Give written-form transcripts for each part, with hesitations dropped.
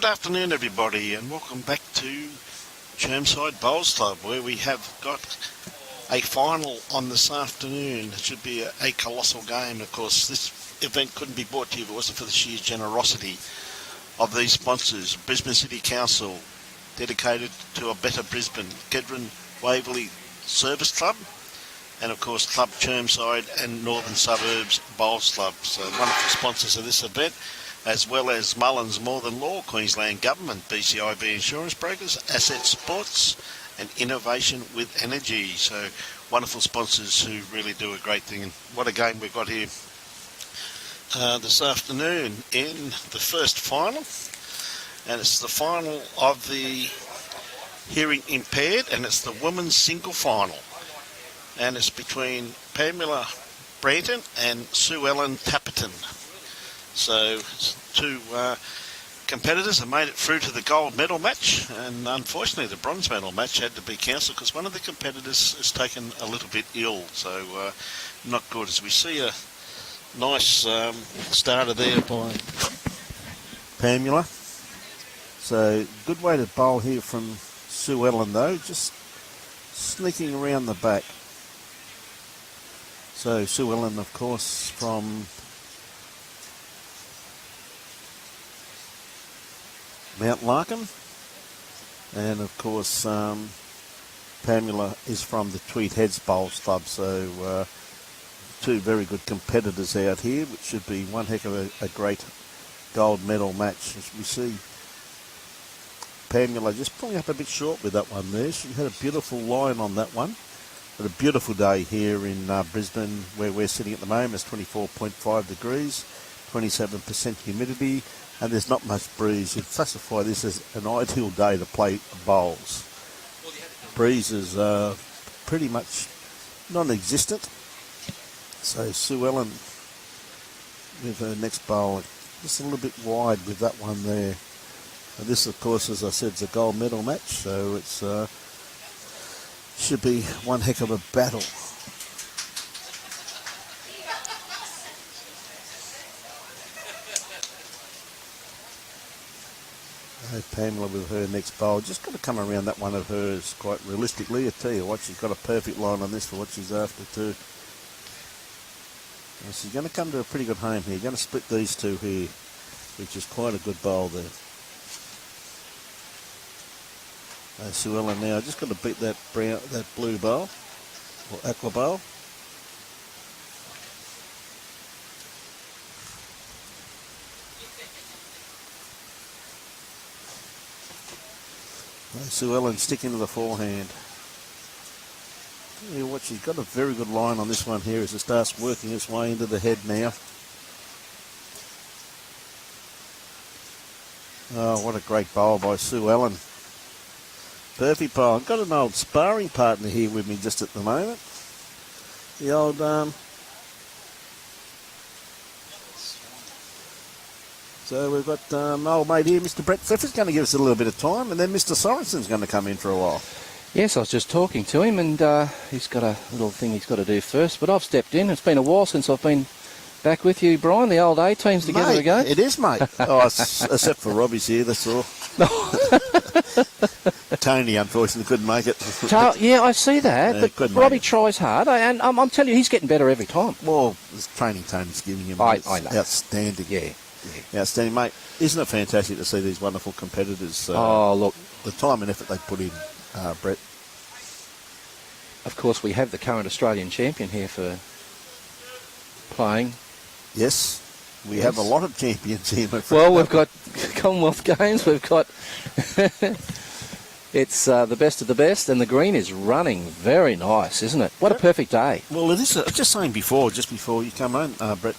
afternoon, everybody, and welcome back to Chermside Bowls Club, where we have got a final on this afternoon. It should be a colossal game. Of course, this event couldn't be brought to you if it wasn't for the sheer generosity of these sponsors. Brisbane City Council, dedicated to a better Brisbane, Kedron Waverley Service Club, and of course Club Chermside and Northern Suburbs Bowls Club. So wonderful sponsors of this event, as well as Mullins More Than Law, Queensland Government, BCIB Insurance Brokers, Asset Sports and Innovation with Energy. So wonderful sponsors who really do a great thing. And what a game we've got here this afternoon in the first final. And it's the final of the hearing impaired, and it's the women's single final. And it's between Pamela Branton and Suellen Tappenden. So two competitors have made it through to the gold medal match, and unfortunately the bronze medal match had to be cancelled because one of the competitors has taken a little bit ill. So not good. As we see a nice starter there by Pamela. So good way to bowl here from Suellen though, just sneaking around the back. So Suellen, of course, from Mount Larkin, and of course Pamela is from the Tweed Heads Bowls Club. So two very good competitors out here, which should be one heck of a great gold medal match. As we see Pamela just pulling up a bit short with that one there. She had a beautiful line on that one. But a beautiful day here in Brisbane, where we're sitting at the moment. It's 24.5 degrees, 27% humidity, and there's not much breeze. You'd classify this as an ideal day to play bowls. Breezes are pretty much non-existent. So Suellen with her next bowl, just a little bit wide with that one there. And this, of course, as I said, is a gold medal match, so it's should be one heck of a battle. Pamela with her next bowl, just got to come around that one of hers quite realistically. I tell you what, she's got a perfect line on this for what she's after too. And she's going to come to a pretty good home here. Going to split these two here, which is quite a good bowl there. Suellen now just got to beat that blue bowl or aqua bowl. Suellen sticking to the forehand. Tell you what, she's got a very good line on this one here as it starts working its way into the head now. Oh, what a great bowl by Suellen. Perfect bowl. I've got an old sparring partner here with me just at the moment. The old so we've got old mate here, Mr. Brett Pfeffer's going to give us a little bit of time, and then Mr. Sorensen's going to come in for a while. Yes, I was just talking to him, and he's got a little thing he's got to do first, but I've stepped in. It's been a while since I've been back with you, Brian. The old A-team's together mate, again. It is, mate. Oh, except for Robbie's here, that's all. Tony, unfortunately, couldn't make it. Yeah, I see that, but Robbie tries hard, and I'm telling you, he's getting better every time. Well, this training Tony's giving him I know. Outstanding. Yeah. Outstanding, mate. Isn't it fantastic to see these wonderful competitors? Look. The time and effort they put in, Brett. Of course, we have the current Australian champion here for playing. Yes. We have a lot of champions here. Well, we've got Commonwealth Games, we've got... It's the best of the best, and the green is running very nice, isn't it? What a perfect day. Well, it is. I was just saying just before you come on, Brett,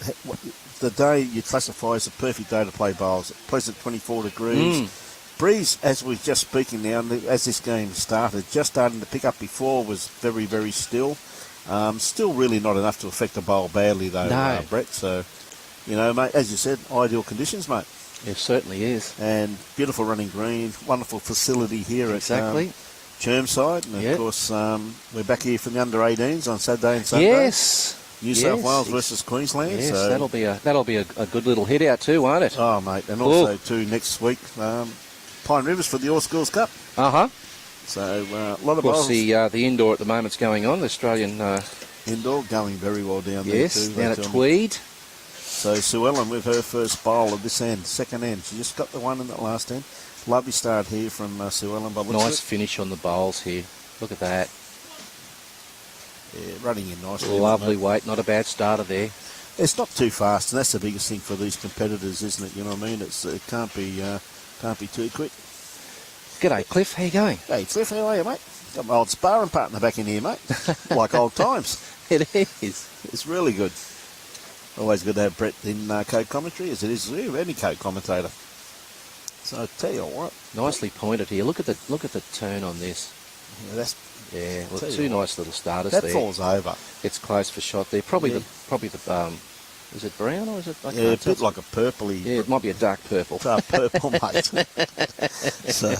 the day you classify as a perfect day to play bowls. Pleasant 24 degrees. Breeze, as we're just speaking now, as this game started, just starting to pick up before, was very, very still. Still really not enough to affect the bowl badly, though, no. Brett. So, you know, mate, as you said, ideal conditions, mate. It certainly is. And beautiful running green, wonderful facility here at Chermside. And, of course, we're back here for the under-18s on Saturday and Sunday. Yes. New South Yes, Wales versus Queensland. Yes, so, that'll be a good little hit out too, won't it? oh, mate. And also, too, next week, Pine Rivers for the All Schools Cup. Uh-huh. So, a lot of Of course, bowls. the indoor at the moment's going on. The Australian, Indoor going very well down there, yes, too. down they at tell me. Tweed. So, Suellen with her first bowl of this end, second end. She just got the one in that last end. Lovely start here from Suellen. By the looks of Nice finish on the bowls here. Look at that. it. Yeah, running in nicely. Lovely weight, not a bad starter there. It's not too fast, and that's the biggest thing for these competitors, isn't it? You know what I mean? It can't be too quick. G'day, Cliff. How you going? Hey, Cliff, how are you, mate? Got my old sparring partner back in here, mate. Like old times. It is. It's really good. Always good to have Brett in co-commentary, as it is with any co-commentator. So I tell you what, Nicely pointed here. Look at the turn on this. yeah, Look, tell you two what, nice little starters that there. falls over. It's close for shot there. Probably Yeah. the is it brown or is it? I Yeah, a can't tell. bit like a purpley. Yeah, it might be a dark purple. Purple, mate. So,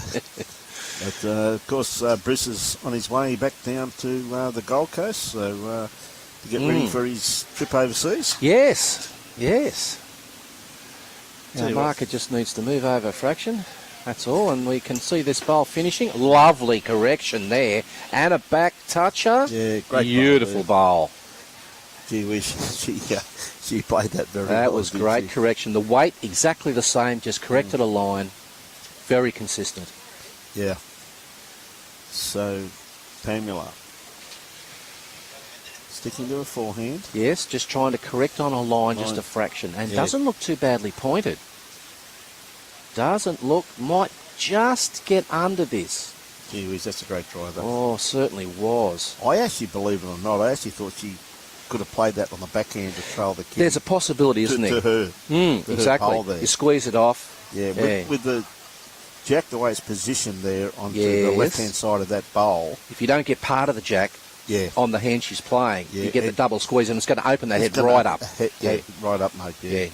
but of course, Bruce is on his way back down to the Gold Coast, so to get ready for his trip overseas. Yes, yes. Tell Our you what. marker just needs to move over a fraction. That's all, and we can see this bowl finishing. Lovely correction there, and a back toucher. Yeah, great. Beautiful bowl. Gee whiz, she played that very well. That was didn't great she? correction. The weight exactly the same, just corrected a line. Very consistent. Yeah. So, Pamela. Sticking to a forehand. Yes, just trying to correct on a line just a fraction, and Yeah. doesn't look too badly pointed. Doesn't look, might just get under this. Gee whiz, that's a great try, though. Oh, certainly was. I actually, believe it or not, I actually thought she could have played that on the backhand to trail the kid. There's a possibility, isn't to there? her. to her Exactly. pole there. You squeeze it off. Yeah, Yeah. with the jack, the way it's positioned there onto the Yes. left-hand side of that bowl. If you don't get part of the jack Yeah. on the hand she's playing, Yeah, you get the it- double squeeze, and it's going to open that It's head gonna- right up. Yeah, right up, mate. Yeah. Yeah.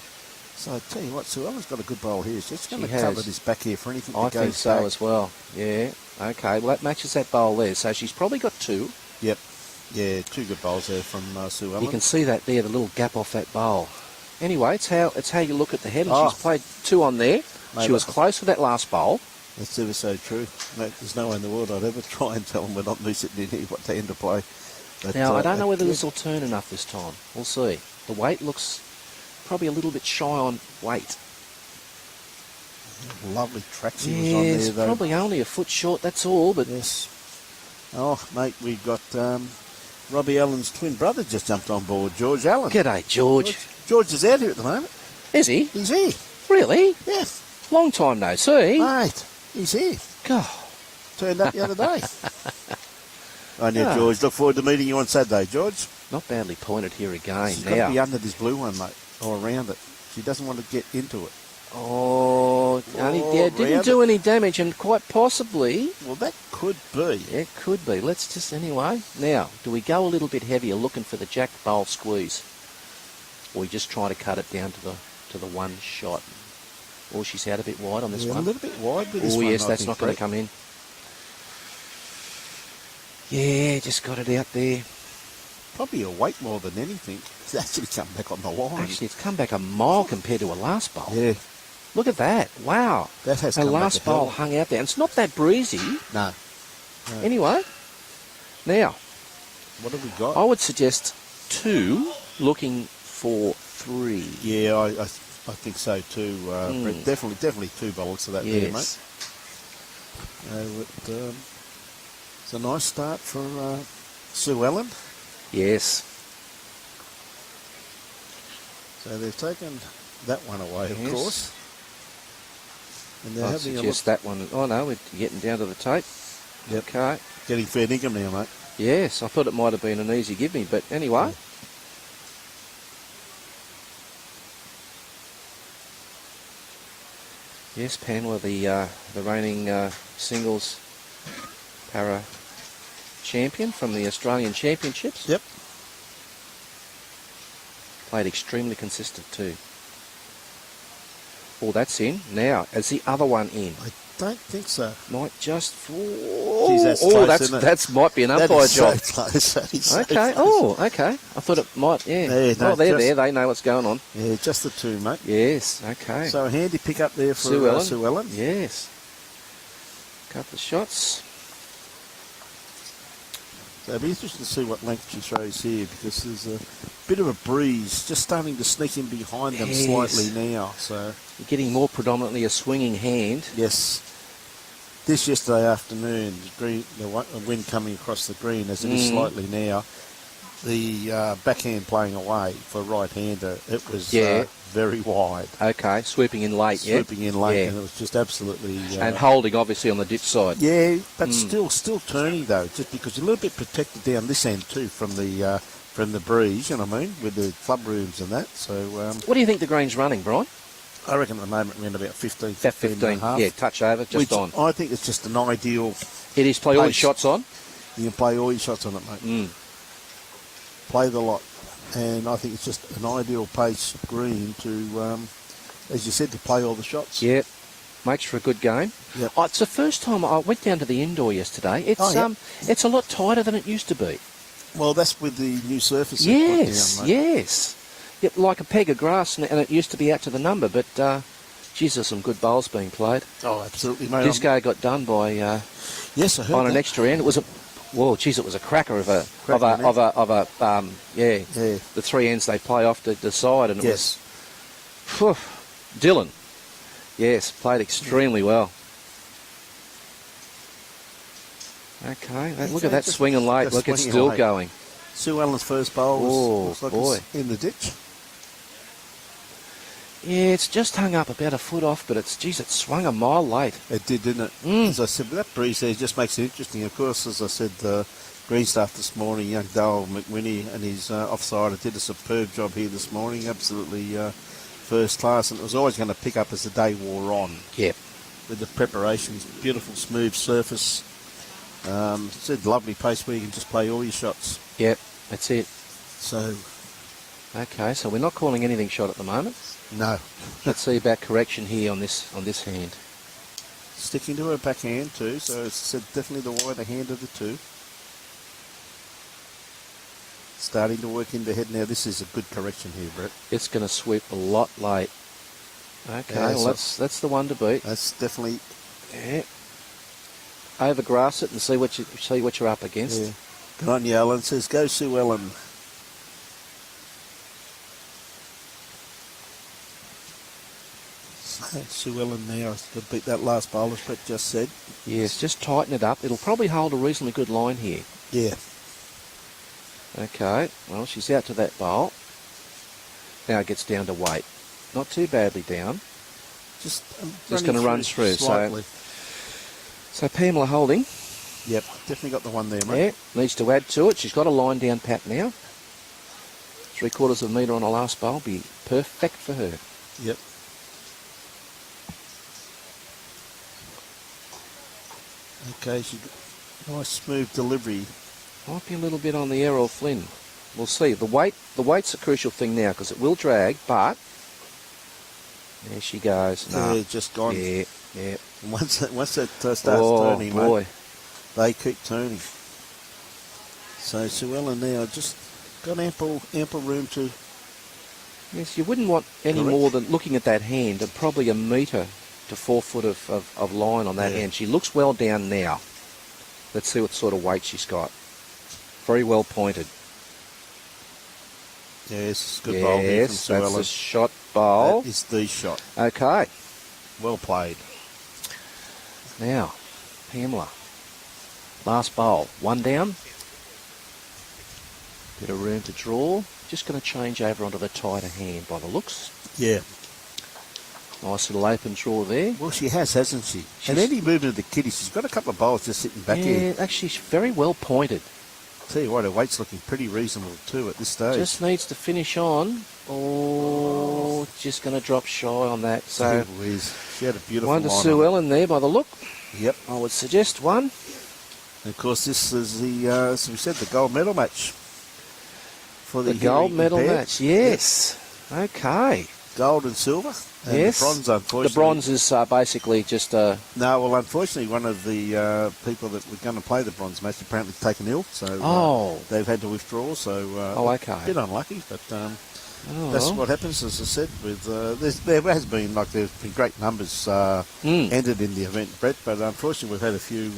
So I tell you what, Suellen's got a good bowl here. She's going She to cover has. this back here for anything I that goes think so back. as well. Yeah. Okay. Well, that matches that bowl there. So she's probably got two. Yep. Yeah, two good bowls there from Suellen. You can see that there, the little gap off that bowl. Anyway, it's how you look at the head, and Oh. she's played two on there. Mate, She was look. close with that last bowl. That's ever so true. Mate, there's no way in the world I'd ever try and tell them we're not me sitting in here what they end to play. But, Now, I don't know whether yeah. this will turn enough this time. We'll see. The weight looks probably a little bit shy on weight. Lovely traction was on Yes, there, though. probably only a foot short, that's all, but Yes. Oh, mate, we've got Robbie Allen's twin brother just jumped on board, George Allen. g'day, George. George is out here at the moment. Is he? He's here. Really? Yes. Long time no see. Mate, he's here. God. Turned up the other day. I know, Ah. George. Look forward to meeting you on Saturday, George. Not badly pointed here again She's got to be now. under this blue one, mate, or around it. She doesn't want to get into it. Oh, only, Oh, yeah, didn't round do any damage, and quite possibly, Well, that could be. it could be. Let's just, anyway. Now, do we go a little bit heavier looking for the jack bowl squeeze? Or we just try to cut it down to the one shot? Or she's out a bit wide on this Yeah, a one. little bit wide with this Oh, one, yes, I that's think, not going to Brett. come in. Yeah, just got it out there. Probably a weight more than anything. It's actually come back on the line. Actually, it's come back a mile compared to a last bowl. Yeah, Look at that. Wow. that has Her come last back a hell. bowl hung out there. And it's not that breezy. No. Anyway, now, What have we got? I would suggest 2, looking for 3. Yeah, I think so too. Brett. Definitely 2 bowls to that there, mate. Yes. It's a nice start for Suellen. Yes. So they've taken that one away, of Yes. course. And they're I'd having a look. suggest that one. Oh, no, we're getting down to the tape. Yep. Okay. Getting fair dinkum now, mate. Yes, I thought it might have been an easy give me, but anyway. Yes, Pamela, the reigning singles para champion from the Australian Championships. Yep. Played extremely consistent too. Oh, that's in. Now, is the other one in? don't think so. Might just... Geez, that's close, isn't it? That's might be an That umpire is job. so close. That is so Okay. close. Okay. I thought it might, yeah. Yeah, no, Oh, they're just- there. They know what's going on. Yeah, just the two, mate. Yes. Okay. So a handy pick up there for Suellen. Suellen. Yes. Couple of shots. So it'll be interesting to see what length she throws here, because there's a bit of a breeze just starting to sneak in behind them Yes. slightly now. So You're getting more predominantly a swinging hand. yes, this yesterday afternoon, the wind coming across the green as it is slightly now. The backhand playing away for a right-hander, it was very wide. Okay. Swooping in late, Swooping in late, Yeah. and it was just absolutely... And holding, obviously, on the ditch side. yeah, but still turning though, just because you're a little bit protected down this end too from the breeze, you know what I mean, with the club rooms and that. So What do you think the green's running, Brian? I reckon at the moment we're in about 15, About 15 and a half. Yeah, touch over, just Which on. I think it's just an ideal... It is. Play all your pace. shots on. You can play all your shots on it, mate. Play the lot. And I think it's just an ideal pace green to, as you said, to play all the shots. Yeah. Makes for a good game. Yep. Oh, it's the first time I went down to the indoor yesterday. It's it's a lot tighter than it used to be. Well, that's with the new surface. they've put Yes, down, mate. yes. Yep, like a peg of grass, and it used to be out to the number, but geez, there's some good bowls being played. Oh, absolutely, mate. Disco got done by Yes, I heard on that. an extra end. It was a it was a cracker of a Yeah. the three ends they play off to decide, and it Yes. was Dylan. Yes, played extremely well. Okay, look at that just- swinging late. just Look, it's swinging still late. going. Suellen's first bowl looks like boy. it's in the ditch. Yeah, it's just hung up about a foot off, but it swung a mile late. It did, didn't it? As I said, with that breeze there just makes it interesting. Of course, as I said, the green staff this morning, young Dale McWhinney and his offsider did a superb job here this morning. Absolutely first class, and it was always going to pick up as the day wore on. Yep. With the preparations, beautiful smooth surface. It's a lovely pace where you can just play all your shots. Yep, that's it. So, Okay, so we're not calling anything shot at the moment. no. Let's see about correction here on this hand. Sticking to her backhand too, so it's definitely the wider hand of the two. Starting to work in the head now. This is a good correction here, Brett. It's going to sweep a lot late. Okay, Yeah, well so- that's the one to beat. That's definitely... Yeah. Overgrass it and see what you're up against. Yeah. Good on you, Alan. Says, go Suellen. Suellen now has to beat that last bowl, as Brett just said. Yes, just tighten it up. It'll probably hold a reasonably good line here. Yeah. Okay, well, she's out to that bowl. Now it gets down to weight. Not too badly down. Just going to run through. Slightly. So Pamela holding. Yep, definitely got the one there, mate. Yeah, needs to add to it. She's got a line down pat now. 3/4 of a metre on the last bowl. Be perfect for her. Yep. Okay, nice smooth delivery. Might be a little bit on the Errol Flynn. We'll see. The weight's a crucial thing now because it will drag, but there she goes. No. Yeah, just gone. Yeah, yeah. And once that starts turning, boy. mate, they keep turning. So Suellen now just got ample room to... Yes, you wouldn't want any Correct. more than looking at that hand and probably a metre to 4 foot of line on that Yeah. hand. She looks well down now. Let's see what sort of weight she's got. Very well pointed. Yes, good bowl here Yes, from that's Suellen. a shot bowl. That is the shot. Okay, Well played. now, Pamela. Last bowl. One down. Bit of room to draw. Just going to change over onto the tighter hand by the looks. Yeah. Nice little open draw there. Well, she has, hasn't she? She's- And any movement of the kitty, she's got a couple of bowls just sitting back Yeah, here. actually, she's very well pointed. Tell you what, her weight's looking pretty reasonable too at this stage. Just needs to finish on. Oh, just going to drop shy on that. So, Gee whiz. She had a beautiful one to line on Suellen there by the look. it. Yep. I would suggest one. And of course, this is the, as we said, the gold medal match. For The gold hearing medal impaired. match, yes. Okay. gold and silver. And Yes. the bronze, unfortunately. The bronze is basically just No, well, unfortunately, one of the people that were going to play the bronze match apparently taken ill, so they've had to withdraw. So okay. a bit unlucky, but Oh, that's well. what happens, as I said. With there's been great numbers entered in the event, Brett, but unfortunately, we've had a few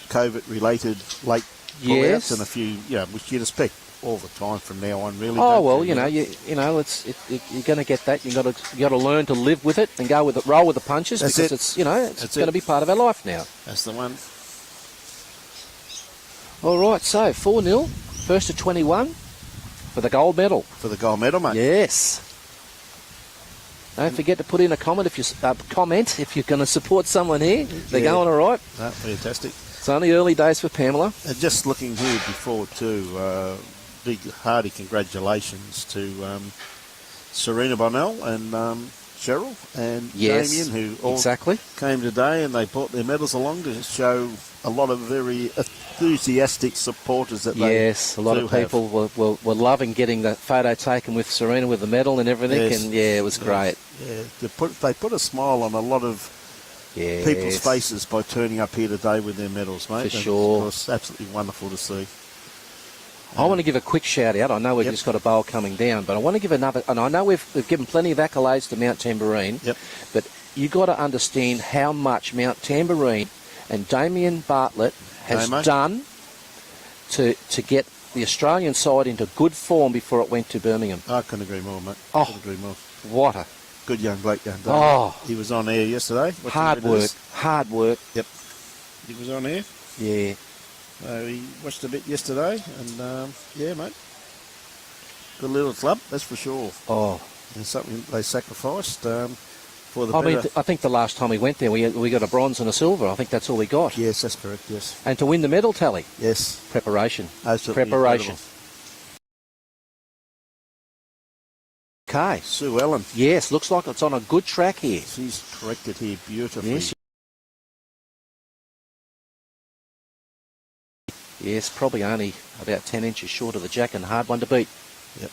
COVID-related late Yes. pullouts and a few, which you'd expect all the time from now on, really. Oh don't well, you? you're going to get that. You got to learn to live with it and go with it, roll with the punches, That's because it. it's going to be part of our life now. That's the one. All right, so 4-0, first to 21 for the gold medal. For the gold medal, mate. Yes. Don't forget to put in a comment if you're going to support someone here. They're going all right. No, fantastic. It's only early days for Pamela. And just looking here before too, big hearty congratulations to Serena Bonnell and Cheryl and Yes, Damien, who all exactly. came today, and they brought their medals along to show a lot of very enthusiastic supporters that they Yes, a lot of people were loving getting the photo taken with Serena with the medal and everything, Yes. and it was great. Yeah, they put a smile on a lot of Yes. people's faces by turning up here today with their medals, mate. For And sure. it was absolutely wonderful to see. I want to give a quick shout out. I know we've just got a bowl coming down, but I want to give another. And I know we've given plenty of accolades to Mount Tambourine. Yep. But you got to understand how much Mount Tambourine and Damien Bartlett has Damo. done to get the Australian side into good form before it went to Birmingham. I couldn't agree more, mate. Oh. Couldn't agree more. What a Good young bloke, young Dave. Oh. He was on air yesterday. hard work. Hard work. Yep. He was on air. Yeah. He watched a bit yesterday, and yeah, mate. Good little club, that's for sure. Oh. And something they sacrificed for the I better. mean, I think the last time we went there, we got a bronze and a silver. I think that's all we got. Yes, that's correct, yes. And to win the medal tally, Yes, preparation. absolutely Preparation. incredible. Okay. Suellen, Yes, looks like it's on a good track here. she's corrected here beautifully. Yes. Yes, probably only about 10 inches short of the jack and hard one to beat. Yep.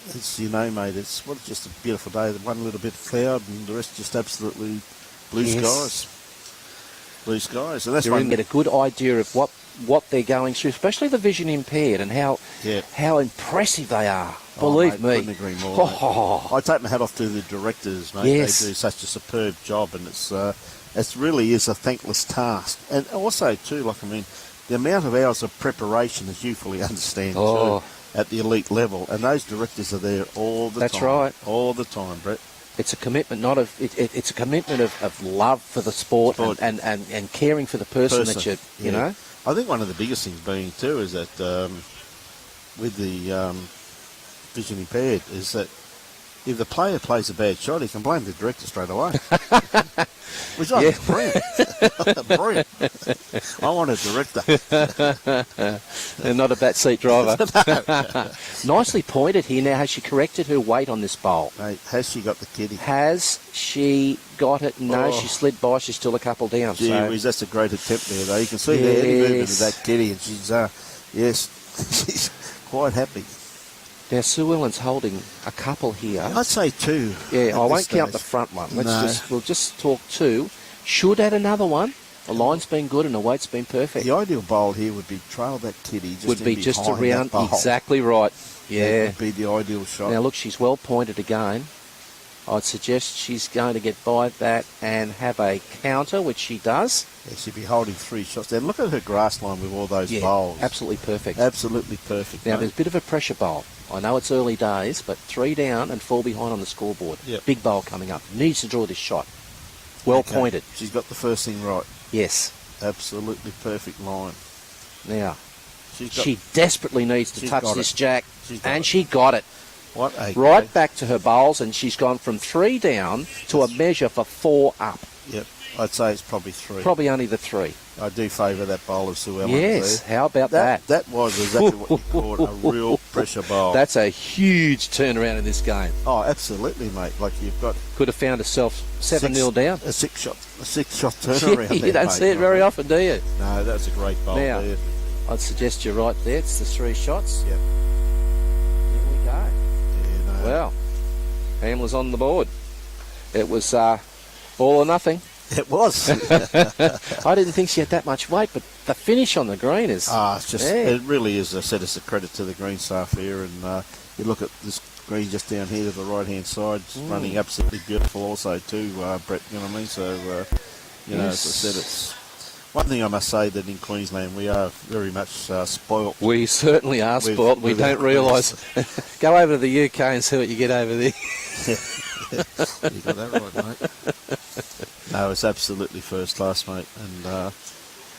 It's, mate, it's just a beautiful day. One little bit of cloud and the rest just absolutely blue Yes. skies. Blue skies. And that's You're one. in get a good idea of what they're going through, especially the vision impaired, and how impressive they are. Believe mate, me. Couldn't agree more. Oh. I take my hat off to the directors, mate. Yes. They do such a superb job, and it really is a thankless task. And also, too, the amount of hours of preparation, as you fully understand, too, at the elite level, and those directors are there all the time. That's right. All the time, Brett. It's a commitment, it's a commitment of love for the sport. And caring for the person that you know. I think one of the biggest things being too is that with the vision impaired is that if the player plays a bad shot, he can blame the director straight away. Which I think is brilliant. Brilliant. I want a director. And not a backseat driver. Nicely pointed here. Now, has she corrected her weight on this bowl? Mate, has she got the kitty? Has she got it? No, Oh. she slid by. She's still a couple down. Gee So whiz, that's a great attempt there, though. You can see the any movement of Yes. that kitty, and she's, she's quite happy. now Suellen's holding a couple here. I'd say two. Yeah, at I this won't count stage. the front one. No. We'll just talk two. Should add another one. The line's been good and the weight's been perfect. The ideal bowl here would be trail that kitty just Would in be just behind around that bowl. exactly right. That Yeah. would be the ideal shot. Now look, she's well pointed again. I'd suggest she's going to get by that and have a counter, which she does. Yeah, she'd be holding three shots there. Look at her grass line with all those bowls. Absolutely perfect. Absolutely perfect. Now mate. there's a bit of a pressure bowl. I know it's early days, but 3 down and 4 behind on the scoreboard. Yep. Big bowl coming up. Needs to draw this shot. Well Okay. pointed. She's got the first thing right. Yes. Absolutely perfect line. Now, She's got she desperately needs to She's touch got this it. jack, She's got and it. she got it. what a Right back to her bowls, and she's gone from 3 down to a measure for 4 up. Yep. I'd say it's probably three. Probably only the 3. I do favour that bowl of Suellen. Yes, there. how about that? That was exactly what you called a real pressure bowl. That's a huge turnaround in this game. Oh, absolutely, mate. Like you've got Could have found herself 7-0 down. a six shot turnaround. You there, don't mate. see it very often, do you? No, that's a great bowl Now, there. I'd suggest you're right there. It's the 3 shots. Yep. There we go. Yeah, no. Well, Pamela's on the board. It was all or nothing. It was. I didn't think she had that much weight, but the finish on the green is... It's just, it really is, I said, it's a credit to the green staff here. And you look at this green just down here to the right-hand side, it's running absolutely beautiful also too, Brett, you know what I mean? So, you know, as I said, it's... One thing I must say that in Queensland we are very much spoilt. We certainly are spoilt. We don't realise. Go over to the UK and see what you get over there. You got that right, mate. No, it's absolutely first class, mate. And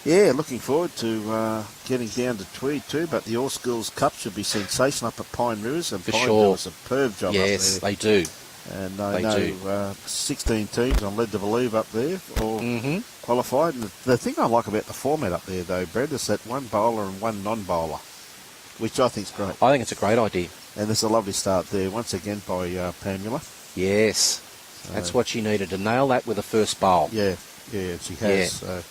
yeah, looking forward to getting down to Tweed too. But the All Schools Cup should be sensational up at Pine Rivers, and For Pine sure. does a superb job Yes, up there. they do. And I They do. know 16 teams, I'm led to believe, up there, all qualified. And the thing I like about the format up there, though, Brad, is that one bowler and one non-bowler, which I think's great. I think it's a great idea. And there's a lovely start there, once again, by Pamela. Yes. That's what she needed, to nail that with the first bowl. Yeah, she has. So.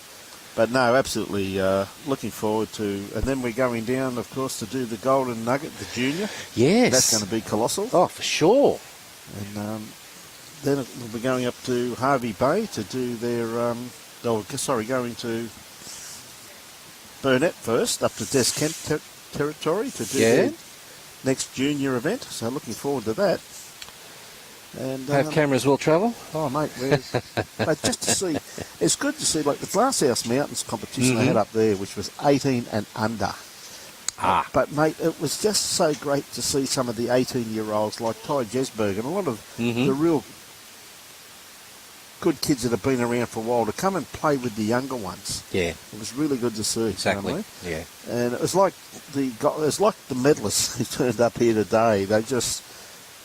But no, absolutely looking forward to... And then we're going down, of course, to do the Golden Nugget, the junior. Yes. That's going to be colossal. Oh, for sure. And then we'll be going up to Harvey Bay to do their... going to Burnett first, up to Des Kent territory to do their next junior event. So looking forward to that. And Have cameras will travel? Oh, mate, mate, just to see... It's good to see, like, the Glasshouse Mountains competition they had up there, which was 18 and under. But, mate, it was just so great to see some of the 18-year-olds like Ty Jesberg and a lot of the real good kids that have been around for a while to come and play with the younger ones. Yeah. It was really good to see. Exactly. You know what I mean? Yeah. And it was like the medalists who turned up here today. They just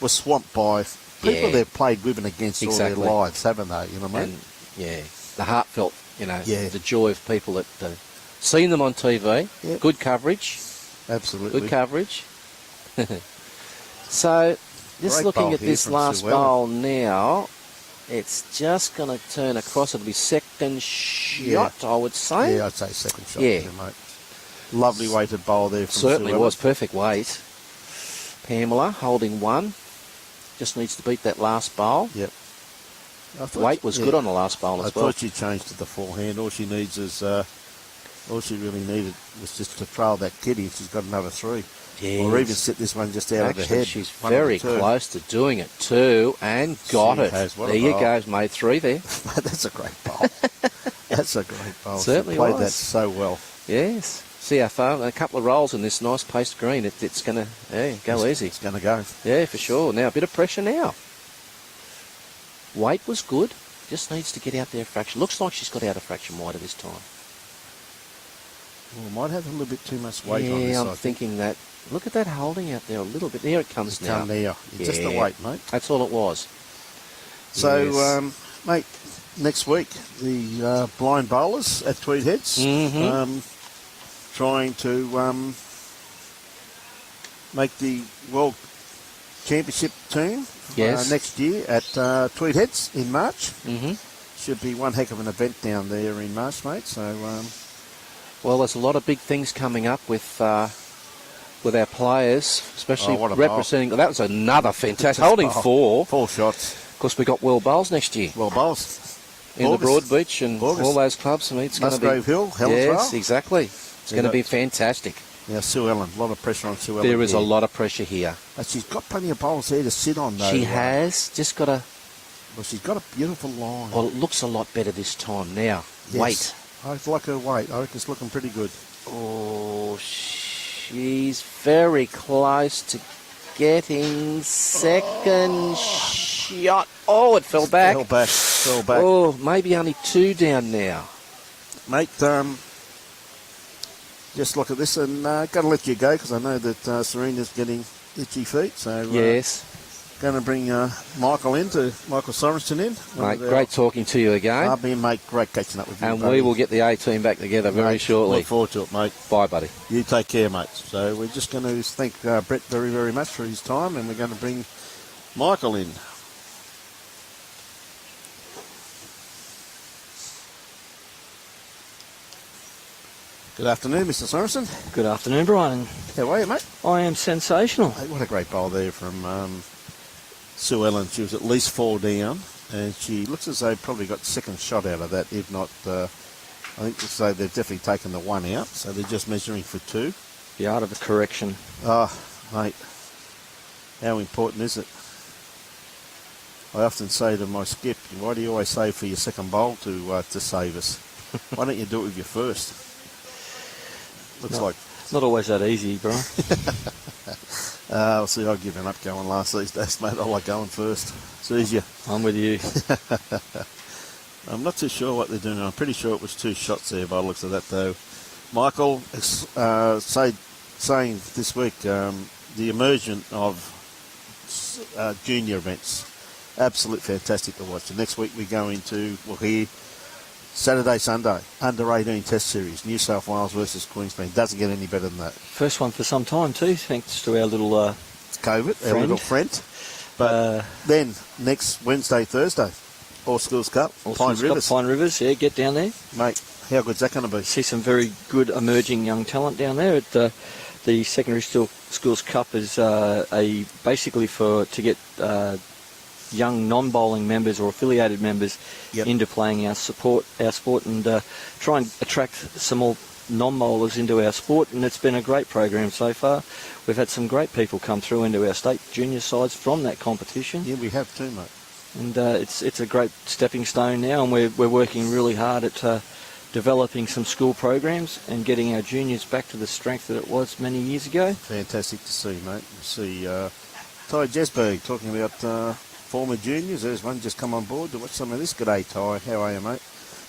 were swamped by people they've played with and against all their lives, haven't they? You know what I mean? And, the heartfelt, the joy of people that seen them on TV. Yep. Good coverage. Absolutely. Good coverage. So, just Great looking bowl at here this from last Suellen. bowl now, it's just going to turn across. It'll be second shot, I would say. Yeah, I'd say second shot, Yeah. mate. Lovely weighted bowl there from Certainly Suellen. was. Perfect weight. Pamela holding one. Just needs to beat that last bowl. Yep. Weight was good on the last bowl I as well. thought she changed to the forehand. All she needs is, all she really needed was just to trail that kitty. She's got another three. Yes. Or even sit this one just out of the head. She's One of very the two. close to doing it too, and got She it. has. What a There you bowl. go, made three there. That's a great bowl. That's a great bowl. Certainly she played was. that so well. Yes. See how far, a couple of rolls in this nice paste green. It's going to go easy. It's going to go. Yeah, for sure. Now, a bit of pressure now. Weight was good. Just needs to get out there a fraction. Looks like she's got out a fraction wider this time. Well, might have a little bit too much weight on this. Yeah, I'm I think. thinking that. Look at that holding out there a little bit. There it comes now. Come there. Just the Yeah. weight, mate. That's all it was. So, Yes. mate, next week, the blind bowlers at Tweed Heads trying to make the World Championship team Yes. next year at Tweed Heads in March. Mm-hmm. Should be one heck of an event down there in March, mate. So, Well, there's a lot of big things coming up with our players, especially what a representing. That was another fantastic holding four. 4 shots. Of course, we got World Bowls next year Well, bowls. in the Broadbeach and August. all those clubs. I mean, it's going to be Musgrave Hill, Helensvale. yes, exactly. It's going to be fantastic. Now, Suellen, a lot of pressure on Suellen. There is a here. lot of pressure here. But she's got plenty of bowls there to sit on, though. She has just got a. Well, she's got a beautiful line. Well, it looks a lot better this time now. Yes. Weight. I like her weight. I reckon it's looking pretty good. Oh, she's very close to getting second shot. Oh, it fell back. Fell back. Oh, maybe only two down now. Mate, just look at this and got to let you go because I know that Serena's getting itchy feet. So Yes. going to bring Michael Sorensen in. Mate, great talking to you again. RB, mate, great catching up with you, And buddy. we will get the A team back together very Mate, shortly. Look forward to it, mate. Bye, buddy. You take care, mate. So we're just going to thank Brett very, very much for his time, and we're going to bring Michael in. Good afternoon, Mr. Sorensen. Good afternoon, Brian. How are you, mate? I am sensational. Mate, what a great bowl there from Suellen. She was at least 4 down. and she looks as though they probably got second shot out of that, if not, I think to say they've definitely taken the one out, so they're just measuring for 2. The art of the correction. Oh, mate, how important is it? I often say to my skip, why do you always save for your second bowl to save us? Why don't you do it with your first? Looks like... Not always that easy, bro. See, I've given up going last these days, mate. I like going first. It's easier. I'm with you. I'm not too sure what they're doing. I'm pretty sure it was 2 shots there by the looks of that, though. Michael saying this week the immersion of junior events. Absolute fantastic to watch. And next week we go into, we'll hear Saturday, Sunday, under-18 Test Series, New South Wales versus Queensland. Doesn't get any better than that. First one for some time too, thanks to our little COVID, our little friend. But then, next Wednesday, Thursday, All Schools Cup, Pine Rivers. Yeah, get down there. Mate, how good's that going to be? See some very good emerging young talent down there. At the Secondary Schools Cup is basically to get young non-bowling members or affiliated members into playing our sport and try and attract some more non-bowlers into our sport, and it's been a great program so far. We've had some great people come through into our state junior sides from that competition. Yeah, we have too, mate. And it's a great stepping stone now, and we're working really hard at developing some school programs and getting our juniors back to the strength that it was many years ago. Fantastic to see, mate. See Ty Jesberg talking about former juniors. There's one just come on board to watch some of this. G'day, Ty. How are you, mate?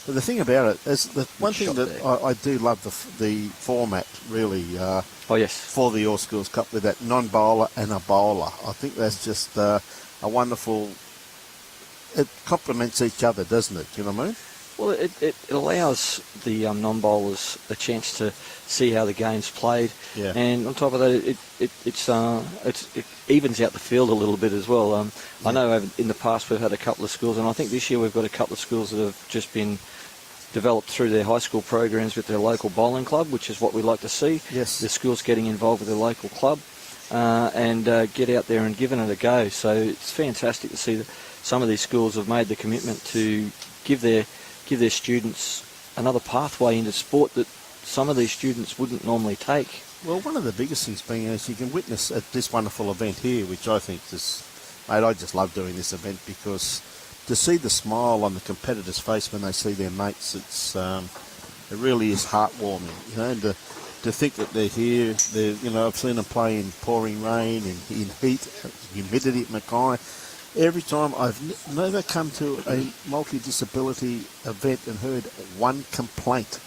But the thing about it is, the one thing that I do love the format, really. For the All Schools Cup with that non-bowler and a bowler. I think that's just a wonderful. It complements each other, doesn't it? You know what I mean? Well, it allows the non-bowlers a chance to see how the game's played, and on top of that, it evens out the field a little bit as well. I know in the past we've had a couple of schools, and I think this year we've got a couple of schools that have just been developed through their high school programs with their local bowling club, which is what we like to see. Yes. The schools getting involved with their local club and get out there and giving it a go. So it's fantastic to see that some of these schools have made the commitment to give their students another pathway into sport that some of these students wouldn't normally take. Well, one of the biggest things being is you can witness at this wonderful event here, which I think is, mate, I just love doing this event because to see the smile on the competitor's face when they see their mates, it really is heartwarming, you know, and to think that they're here, I've seen them play in pouring rain, in heat, humidity at Mackay. Every time I've never come to a multi-disability event and heard one complaint.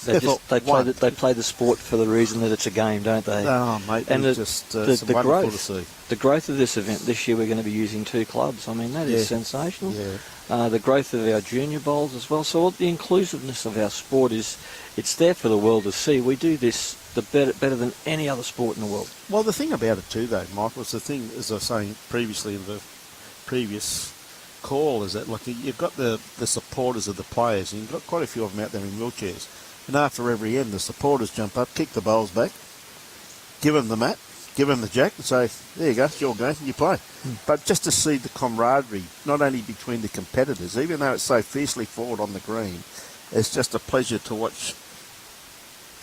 They play the sport for the reason that it's a game, don't they? Oh, mate, and it's wonderful growth, to see. The growth of this event this year, we're going to be using 2 clubs. I mean, that is sensational. Yeah. The growth of our junior bowls as well. So the inclusiveness of our sport it's there for the world to see. We do this better than any other sport in the world. Well, the thing about it too, though, Michael, is the thing, as I was saying previously in the previous call, is that like you've got the supporters of the players, and you've got quite a few of them out there in wheelchairs. And after every end, the supporters jump up, kick the bowls back, give them the mat, give them the jack, and say, there you go, it's your game, you play. But just to see the camaraderie, not only between the competitors, even though it's so fiercely forward on the green, it's just a pleasure to watch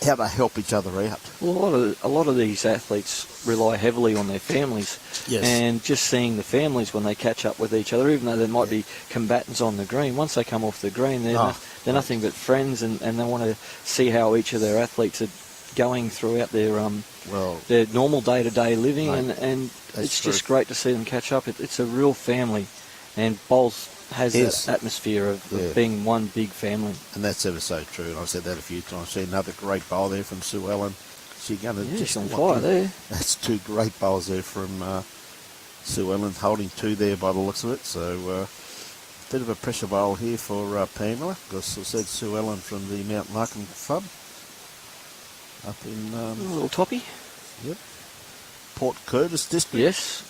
how they help each other out. Well, a lot of these athletes rely heavily on their families, and just seeing the families when they catch up with each other, even though there might be combatants on the green, once they come off the green, they're nothing but friends, and they want to see how each of their athletes are going throughout their normal day-to-day living, and it's true. Just great to see them catch up. It's a real family, and bowls has that atmosphere of being one big family. And that's ever so true, and I've said that a few times. See another great bowl there from Suellen. She's going to just on fire there. That's 2 great bowls there from Suellen, holding 2 there by the looks of it. So bit of a pressure bowl here for Pamela, because I said Suellen from the Mount Larkham Club up in a little toppy. Yep. Port Curtis district. Yes.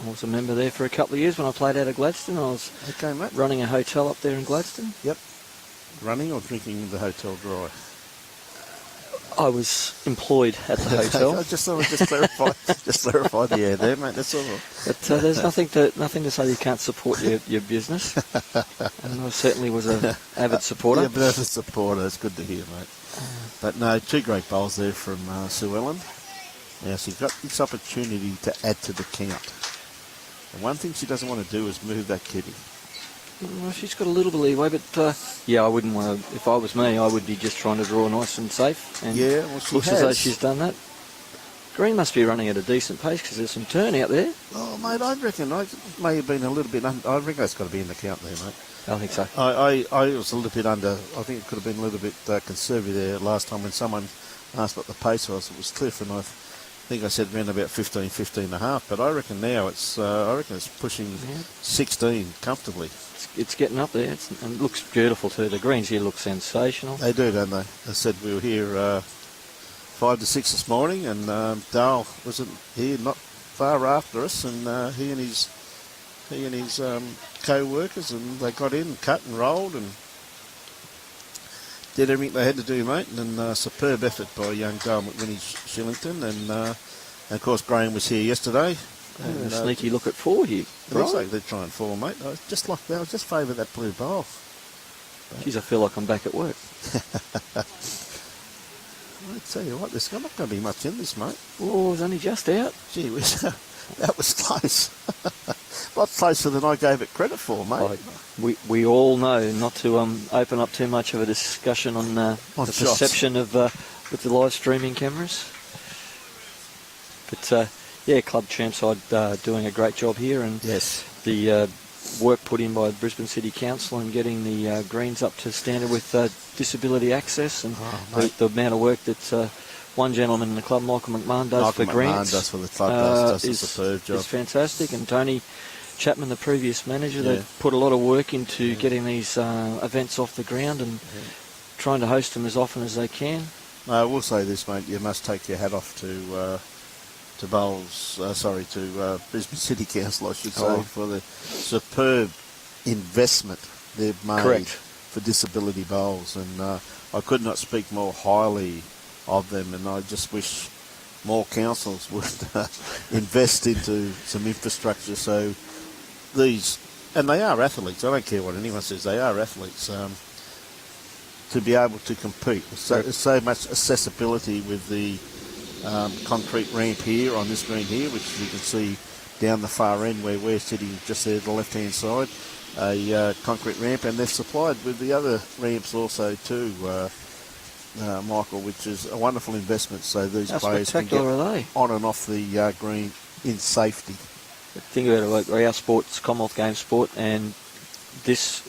I was a member there for a couple of years when I played out of Gladstone. I was running a hotel up there in Gladstone. Yep. Running or drinking the hotel dry? I was employed at the hotel. I just thought I'd just clarify the air there, mate. That's all. But there's nothing to say you can't support your business. And I certainly was an avid supporter. Yeah, but as a supporter, it's good to hear, mate. But no, 2 great bowls there from Suellen. Now she's got this opportunity to add to the count. And one thing she doesn't want to do is move that kitty. Well, she's got a little bit of leeway, but yeah, I wouldn't want to. If I was me, I would be just trying to draw nice and safe. And yeah, well, she looks has. as though she's done that. Green must be running at a decent pace because there's some turn out there. Oh, mate, I reckon I may have been a little bit under. I reckon that's got to be in the count there, mate. I think so. I was a little bit under. I think it could have been a little bit conservative there last time when someone asked what the pace was. It was Cliff, and I think I said around about 15 and a half. But I reckon now it's pushing 16 comfortably. It's getting up there, and it looks beautiful too. The greens here look sensational. They do, don't they? I said we were here 5 to 6 this morning, and Dale wasn't here not far after us, and he and his co-workers, and they got in, cut and rolled, and did everything they had to do, mate. And superb effort by young Dale McWhinney-Shillington, and of course Graham was here yesterday. And a sneaky look at 4 here. It looks like they're trying 4, mate. I just favour that blue bowl. Geez, I feel like I'm back at work. I tell you what, there's not going to be much in this, mate. Oh, it was only just out. Gee whiz, that was close. A lot closer than I gave it credit for, mate. We all know not to open up too much of a discussion on the shots. perception of with the live streaming cameras. But yeah, Club Chermside doing a great job here, and yes, the work put in by Brisbane City Council and getting the greens up to standard with disability access, and the amount of work that one gentleman in the club, Michael McMahon, does for greens. Does for the club, does a superb job. It's fantastic, and Tony Chapman, the previous manager, they've put a lot of work into getting these events off the ground and trying to host them as often as they can. I will say this, mate, you must take your hat off to Brisbane City Council, I should say, for the superb investment they've made for disability bowls, and I could not speak more highly of them, and I just wish more councils would invest into some infrastructure so these, and they are athletes, I don't care what anyone says, they are athletes, to be able to compete. So much accessibility with the concrete ramp here on this green here, which you can see down the far end where we're sitting just there to the left hand side, a concrete ramp, and they're supplied with the other ramps also too, Michael, which is a wonderful investment so these players can get on and off the green in safety. Think about it, our sport's Commonwealth Games sport, and this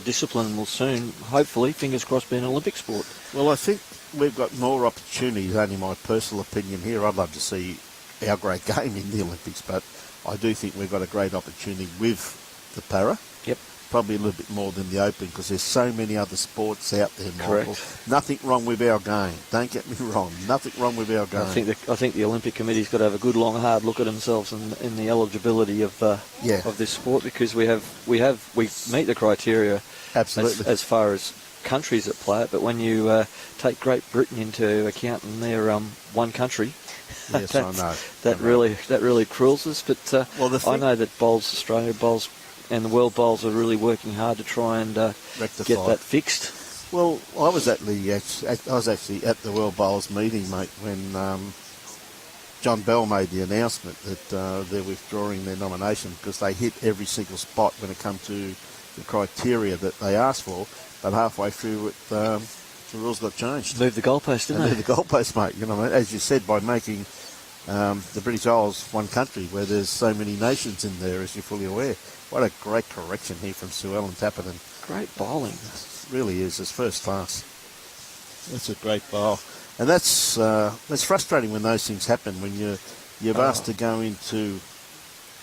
discipline will soon, hopefully, fingers crossed, be an Olympic sport. Well, I think we've got more opportunities, only my personal opinion here. I'd love to see our great game in the Olympics, but I do think we've got a great opportunity with the para. Yep. Probably a little bit more than the Open, because there's so many other sports out there, Michael. Correct. Nothing wrong with our game. Don't get me wrong. Nothing wrong with our game. I think the Olympic Committee's got to have a good, long, hard look at themselves in the eligibility of this sport, because we meet the criteria. Absolutely. As far as countries that play it, but when you take Great Britain into account and they're one country, yes, I know. That really cruels us. But I know that Australia bowls, and the world bowls are really working hard to try and get that fixed. Well, I was actually at the World Bowls meeting, mate, when John Bell made the announcement that they're withdrawing their nomination because they hit every single spot when it comes to the criteria that they asked for, but halfway through it, the rules got changed. Moved the goalpost, didn't they? Moved the goalpost, mate. You know, as you said, by making the British Isles one country where there's so many nations in there, as you're fully aware. What a great correction here from Suellen Tappenden. Great bowling. It really is. It's first class. That's a great bowl. And that's frustrating when those things happen, when you've asked to go into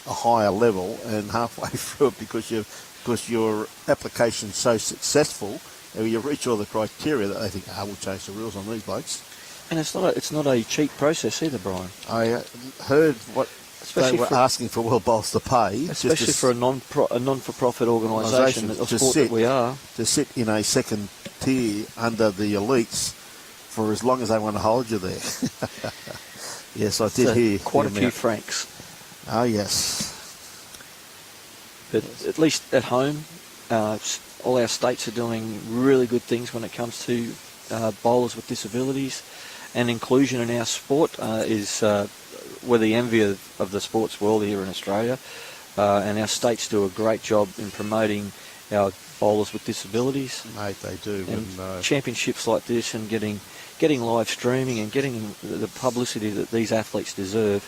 a higher level and halfway through it because your application's so successful, and you reach all the criteria that they think, we'll change the rules on these blokes. And it's not a cheap process either, Brian. I heard what they were asking for World Bowls to pay. Especially for a non-for-profit organisation, a sport that we are. To sit in a second tier under the elites for as long as they want to hold you there. Yes, I did hear quite a him few out. franks. Oh, yes. But at least at home, all our states are doing really good things when it comes to bowlers with disabilities, and inclusion in our sport we're the envy of the sports world here in Australia, and our states do a great job in promoting our bowlers with disabilities. Mate, they do. And championships like this, and getting live streaming and getting the publicity that these athletes deserve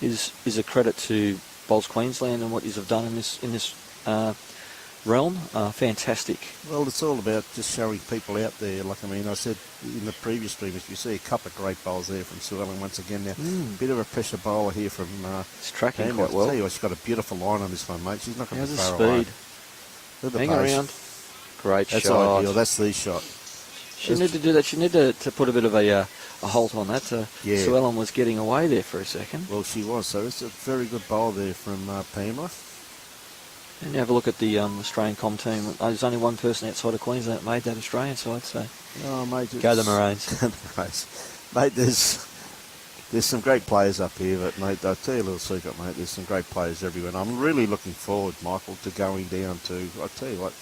is a credit to Bowls Queensland and what you have done in this realm. Fantastic. Well, it's all about just showing people out there. Like, I mean, I said in the previous stream, if you see a couple of great bowls there from Suellen once again. Now, bit of a pressure bowler here from it's tracking Pamela. quite well. I'll tell you what, she's got a beautiful line on this one, mate. She's not going to be How's far the away. speed? Look at the Hang pace. around. Great That's shot. ideal. That's the shot. She need to do that. She need to put a bit of a halt on that. Yeah. Suellen was getting away there for a second. Well, she was. So it's a very good bowl there from Pamela. And you have a look at the Australian com team. There's only one person outside of Queensland that made that Australian side, so Oh, mate. go the Maroons. Go the Maroons. Mate, there's some great players up here, but, mate, I'll tell you a little secret, mate. There's some great players everywhere. And I'm really looking forward, Michael, to going down to, I'll tell you what,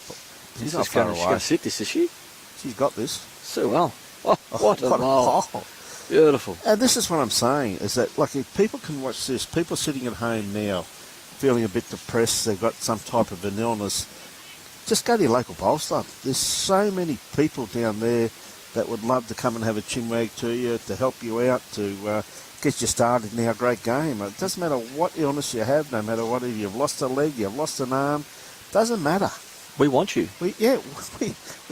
she's not far She's away. going to sit this, is she? She's got this. So well. Oh, what a bowl. bowl. Beautiful. And this is what I'm saying, is that, like, if people can watch this, people sitting at home now, feeling a bit depressed, they've got some type of an illness, just go to your local bowl club. There's so many people down there that would love to come and have a chinwag to you, to help you out, to get you started in our great game. It doesn't matter what illness you have, no matter what, if you've lost a leg, you've lost an arm, doesn't matter. We want you. We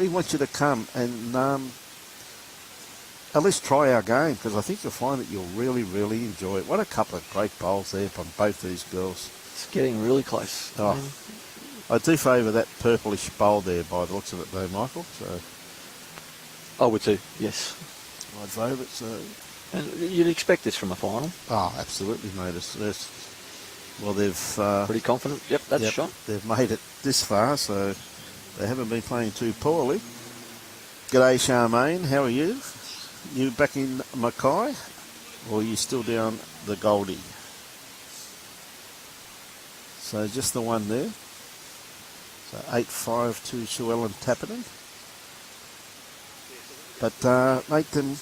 want you to come and at least try our game, because I think you'll find that you'll really, really enjoy it. What a couple of great bowls there from both these girls. It's getting really close. Oh, I do favour that purplish bowl there by the looks of it though, Michael. So I would too, yes. I'd favour it. So. And you'd expect this from a final. Oh, absolutely, mate. Well, they've... Pretty confident. Yep, that's a shot. They've made it this far, so they haven't been playing too poorly. G'day, Charmaine. How are you? You back in Mackay, or are you still down the Goldie? So just the one there. So 8-5 to Suellen Tappenden. But mate, then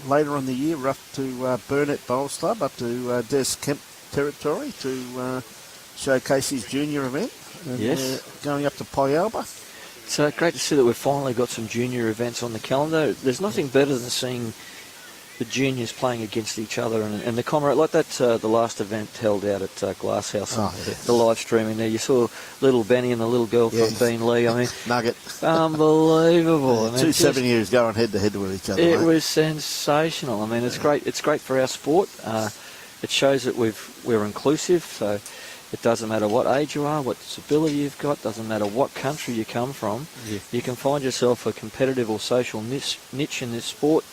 later on the year, we're up to Burnett Bowls Club, up to Des Kemp territory to showcase his junior event. And yes. Going up to Pyalba. It's great to see that we've finally got some junior events on the calendar. There's nothing better than seeing the juniors playing against each other, and the camaraderie, like that, the last event held out at Glasshouse, the live streaming there. You saw little Benny and the little girl from Bean Lee. I mean, Nugget. Unbelievable. I mean, 7 years going head to head with each other. It mate. was sensational. I mean, it's great. It's great for our sport. It shows that we're inclusive, so it doesn't matter what age you are, what disability you've got, doesn't matter what country you come from. Yeah. You can find yourself a competitive or social niche in this sport,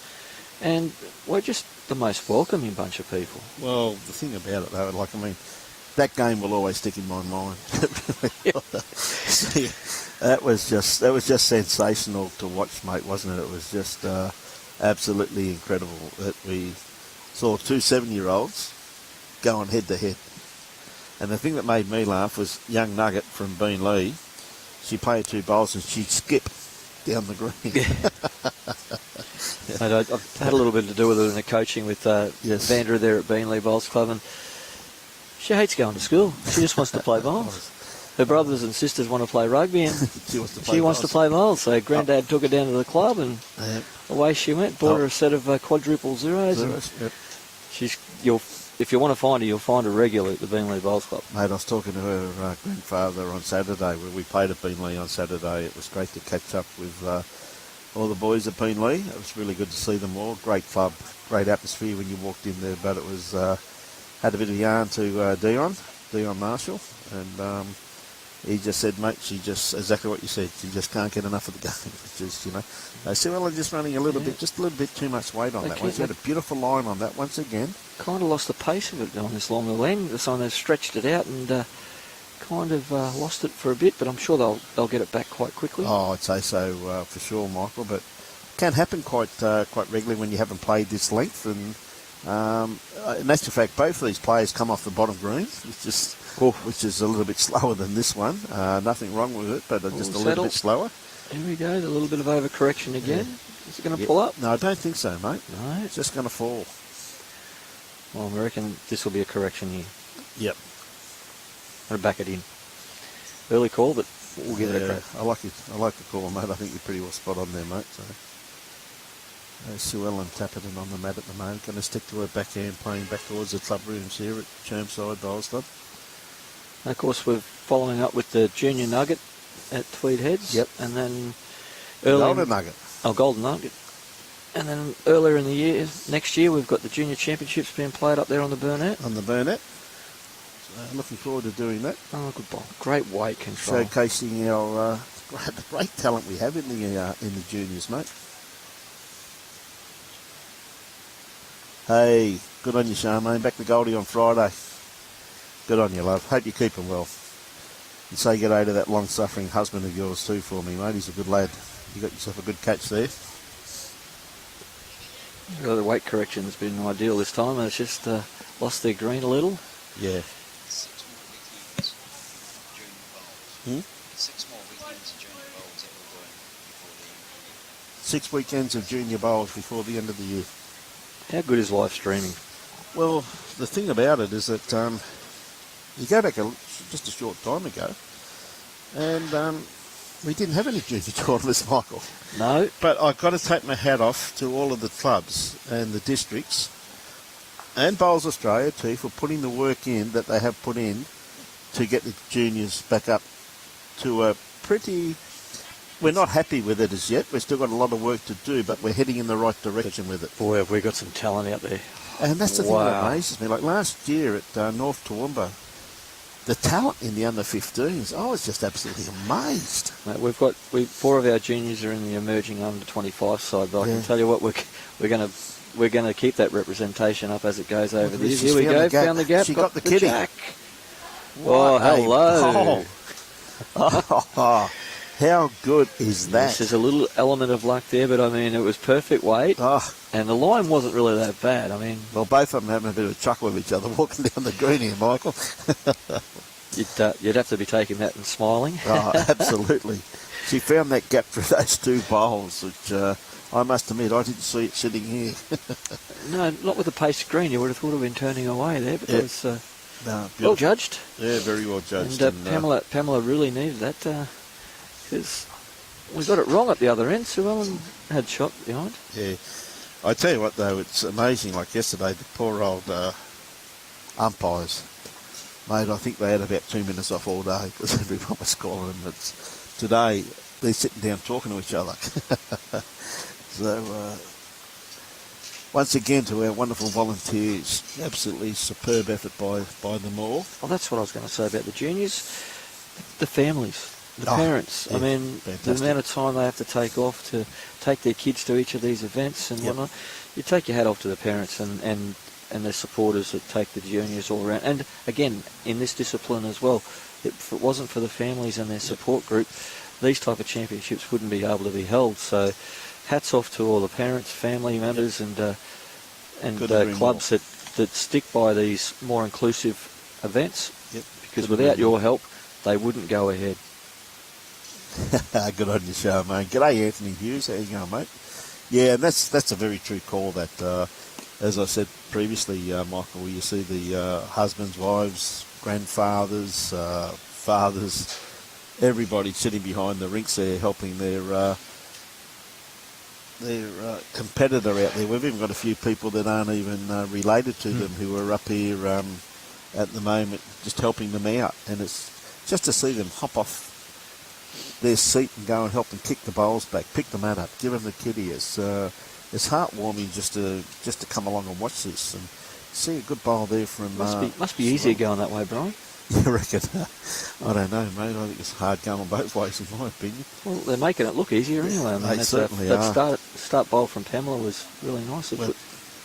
and we're just the most welcoming bunch of people. Well, the thing about it, though, like, I mean, that game will always stick in my mind. See, that was just sensational to watch, mate, wasn't it? It was just absolutely incredible that we saw two 7-year-olds going head to head. And the thing that made me laugh was young Nugget from Bean Lee. She played 2 bowls and she'd skip down the green. I've had a little bit to do with it in the coaching with Vandra there at Bean Lee Bowls Club, and she hates going to school. She just wants to play bowls. Her brothers and sisters want to play rugby, and she wants to play bowls. So Granddad took her down to the club, and away she went. Bought her a set of quadruple zeros. If you want to find her, you'll find her regularly at the Bean Lee Bowls Club. Mate, I was talking to her grandfather on Saturday, where we played at Bean Lee on Saturday. It was great to catch up with all the boys at Bean Lee. It was really good to see them all. Great club, great atmosphere when you walked in there. But it was had a bit of yarn to Dion Marshall, and he just said, mate, she just exactly what you said. She just can't get enough of the game. Which is, Suellen just running a little bit too much weight on that one. She had a beautiful line on that once again. Kind of lost the pace of it on this long end. So they've stretched it out and kind of lost it for a bit, but I'm sure they'll get it back quite quickly. Oh, I'd say so for sure, Michael. But can happen quite regularly when you haven't played this length. And in actual fact, both of these players come off the bottom green, which is a little bit slower than this one. Nothing wrong with it, but just a little bit slower. Here we go, a little bit of overcorrection again. Yeah. Is it going to pull up? No, I don't think so, mate. No. It's just going to fall. Well, I reckon this will be a correction here. Yep. I'm going to back it in. Early call, but we'll give it a crack. I like the call, mate. I think you're pretty well spot on there, mate. So, Suellen Tappenden on the mat at the moment. Going to stick to her backhand, playing back towards the club rooms here at Chermside Bowls Club. And of course, we're following up with the Junior Nugget at Tweed Heads. Yep. And then Golden Nugget. Oh, Golden Nugget. And then earlier in the year, next year, we've got the Junior Championships being played up there on the Burnett. On the Burnett. So looking forward to doing that. Oh, good ball. Great weight control. Showcasing our great talent we have in the juniors, mate. Hey, good on you, Charmaine. Back to Goldie on Friday. Good on you, love. Hope you're keeping well. And say good day to that long-suffering husband of yours too for me, mate. He's a good lad. You got yourself a good catch there. Well, the weight correction has been ideal this time, and it's just lost their green a little. Yeah. 6 more weekends of junior bowls that we're doing before the end. 6 weekends of junior bowls before the end of the year. How good is live streaming? Well, the thing about it is that you go back just a short time ago, and we didn't have any junior tournaments, Michael. No. But I've got to take my hat off to all of the clubs and the districts and Bowls Australia too for putting the work in that they have put in to get the juniors back up to a pretty... We're not happy with it as yet. We've still got a lot of work to do, but we're heading in the right direction with it. Boy, have we got some talent out there. And that's the thing that amazes me. Like last year at North Toowoomba, the talent in the under-15s, I was just absolutely amazed. Mate, we've got 4 of our juniors are in the emerging under-25 side, but I can tell you what, we're going to keep that representation up as it goes over the years. Here we go, found the gap, She got the kitty. Jack. Oh, hello. Oh, how good is that? Yes, there's a little element of luck there, but I mean, it was perfect weight, and the line wasn't really that bad. I mean, well, both of them having a bit of a chuckle with each other walking down the green here, Michael. you'd have to be taking that and smiling. Oh, absolutely. She found that gap through those 2 bowls, which I must admit, I didn't see it sitting here. No, not with the pace green. You would have thought of been turning away there, but that was no, well judged. Yeah, very well judged. And Pamela really needed that because we got it wrong at the other end. Suellen had shot behind. Yeah. I tell you what, though, it's amazing. Like yesterday, the poor old umpires, mate, I think they had about 2 minutes off all day because everyone was calling them. But today, they're sitting down talking to each other. So, once again, to our wonderful volunteers, absolutely superb effort by them all. Well, that's what I was going to say about the juniors. The families, the parents. Yeah, I mean, fantastic. the amount of time they have to take off to take their kids to each of these events and whatnot. You take your hat off to the parents and their supporters that take the juniors all around. And again, in this discipline as well, if it wasn't for the families and their support group, these type of championships wouldn't be able to be held. So hats off to all the parents, family members and clubs that stick by these more inclusive events. Yep. Because without your help, they wouldn't go ahead. Good on you, Charmaine. G'day, Anthony Hughes. How you going, mate? Yeah, and that's a very true call that, as I said previously, Michael, where you see the husbands, wives, grandfathers, fathers, everybody sitting behind the rinks there helping their competitor out there. We've even got a few people that aren't even related to them who are up here at the moment just helping them out. And it's just to see them hop off their seat and go and help them kick the bowls back, pick the mat up, give them the kitty. It's heartwarming just to come along and watch this and see a good bowl there from... Must be easier going that way, Brian. You reckon? I don't know, mate. I think it's hard going both ways, in my opinion. Well, they're making it look easier anyway. I mean, They certainly are. That start bowl from Pamela was really nice.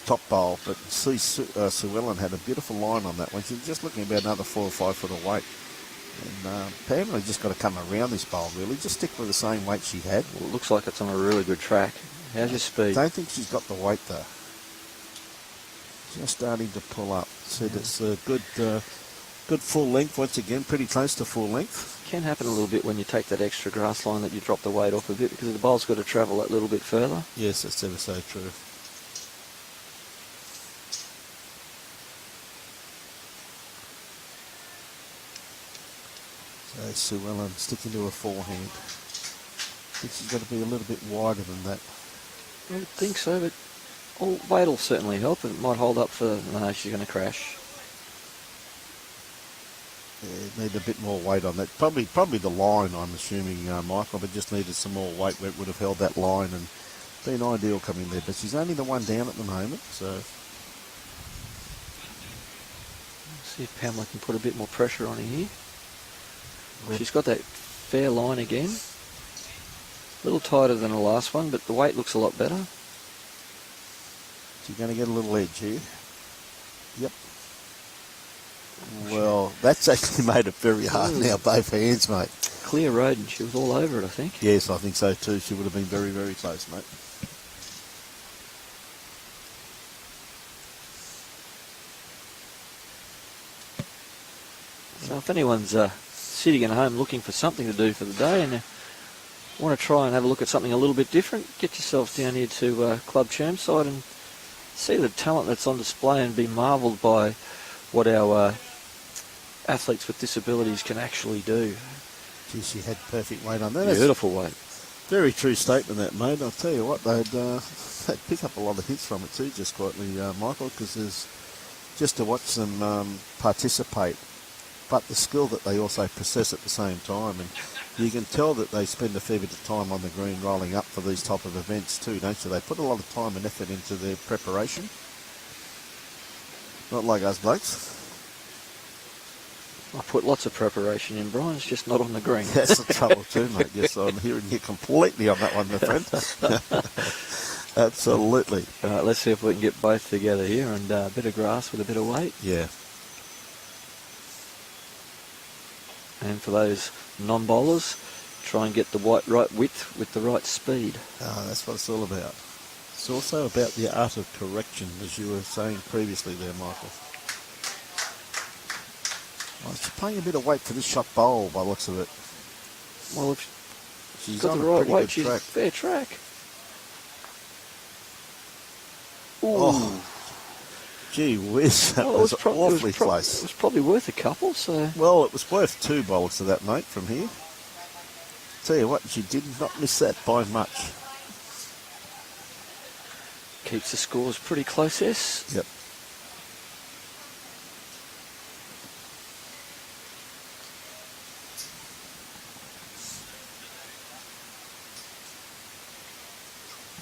Top bowl, but Suellen had a beautiful line on that one. She's just looking about another 4 or 5 foot of weight. And Pamela just got to come around this bowl, really. Just stick with the same weight she had. Well, it looks like it's on a really good track. How's your speed? Don't think she's got the weight though. Just starting to pull up. Said it's a good full length once again, pretty close to full length. Can happen a little bit when you take that extra grass line that you drop the weight off a bit because the bowl's got to travel that little bit further. Yes, that's ever so true. So Suellen sticking to her forehand. I think she's got to be a little bit wider than that. I would think so, but weight will certainly help. It might hold up for... No, she's going to crash. Yeah, need a bit more weight on that. Probably the line, I'm assuming, Michael, but just needed some more weight where it would have held that line and been ideal coming there. But she's only the one down at the moment, so... See if Pamela can put a bit more pressure on her here. She's got that fair line again. A little tighter than the last one, but the weight looks a lot better. She's going to get a little edge here. Yep. Well, that's actually made it very hard now, both hands, mate. Clear road, and she was all over it, I think. Yes, I think so too. She would have been very, very close, mate. So if anyone's sitting at home looking for something to do for the day and want to try and have a look at something a little bit different, get yourselves down here to Club Chermside and see the talent that's on display and be marvelled by what our athletes with disabilities can actually do. Gee, she had perfect weight on that. Beautiful weight. Very true statement that, mate. I'll tell you what, they'd pick up a lot of hits from it too, just quietly, Michael, because there's just to watch them participate, but the skill that they also possess at the same time. And you can tell that they spend a fair bit of time on the green rolling up for these type of events too, don't you? They put a lot of time and effort into their preparation. Not like us blokes. I put lots of preparation in, Brian. It's just not on the green. That's the trouble too, mate. Yes, I'm hearing you completely on that one, my friend. Absolutely. All right, let's see if we can get both together here and a bit of grass with a bit of weight. Yeah. And for those non-bowlers, try and get the right width with the right speed. That's what it's all about. It's also about the art of correction, as you were saying previously there, Michael. Well, she's playing a bit of weight for this shot bowl by the looks of it. Well, if She's got on the a right pretty weight, good she's track. fair track. Ooh. Oh, gee whiz, that was awfully close. It was probably worth a couple, so... Well, it was worth 2 bowls to that, mate, from here. Tell you what, she did not miss that by much. Keeps the scores pretty close, yes? Yep.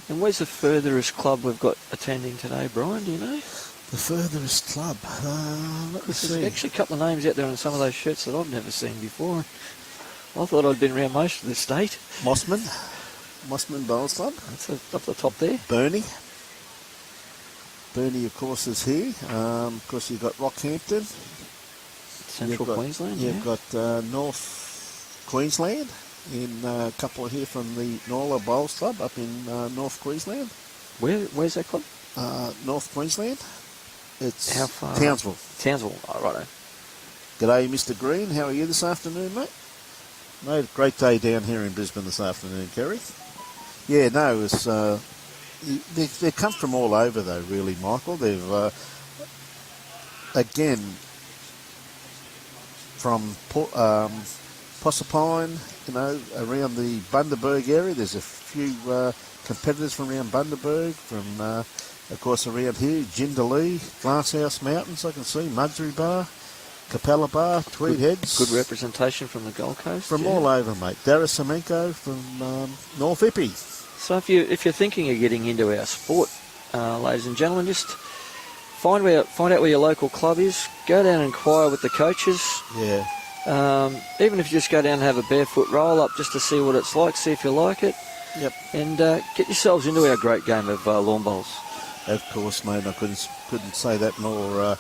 And where's the furthest club we've got attending today, Brian, do you know? The furthest club. Let me see. There's actually a couple of names out there on some of those shirts that I've never seen before. I thought I'd been around most of the state. Mossman Bowls Club. That's up the top there. Burnie, of course, is here. Of course, you've got Rockhampton. Central Queensland, You've got North Queensland. In a couple of here from the Norla Bowls Club up in North Queensland. Where's that club? North Queensland. It's How far? Townsville. Townsville, oh, righto. G'day, Mr. Green. How are you this afternoon, mate? Mate, a great day down here in Brisbane this afternoon, Kerry. Yeah, no, it's they come from all over though, really, Michael. They've again from Proserpine, you know, around the Bundaberg area. There's a few competitors from around Bundaberg, from, of course, around here, Jindalee, Glasshouse Mountains, I can see, Mudsbury Bar, Capella Bar, Tweed Heads. Good representation from the Gold Coast. From yeah. all over, mate. Darrasimenko from North Ippy. So if you're thinking of getting into our sport, ladies and gentlemen, just find out where your local club is. Go down and inquire with the coaches. Yeah. Even if you just go down and have a barefoot roll up just to see what it's like, see if you like it. Yep. And get yourselves into our great game of lawn bowls. Of course, mate. I couldn't say that more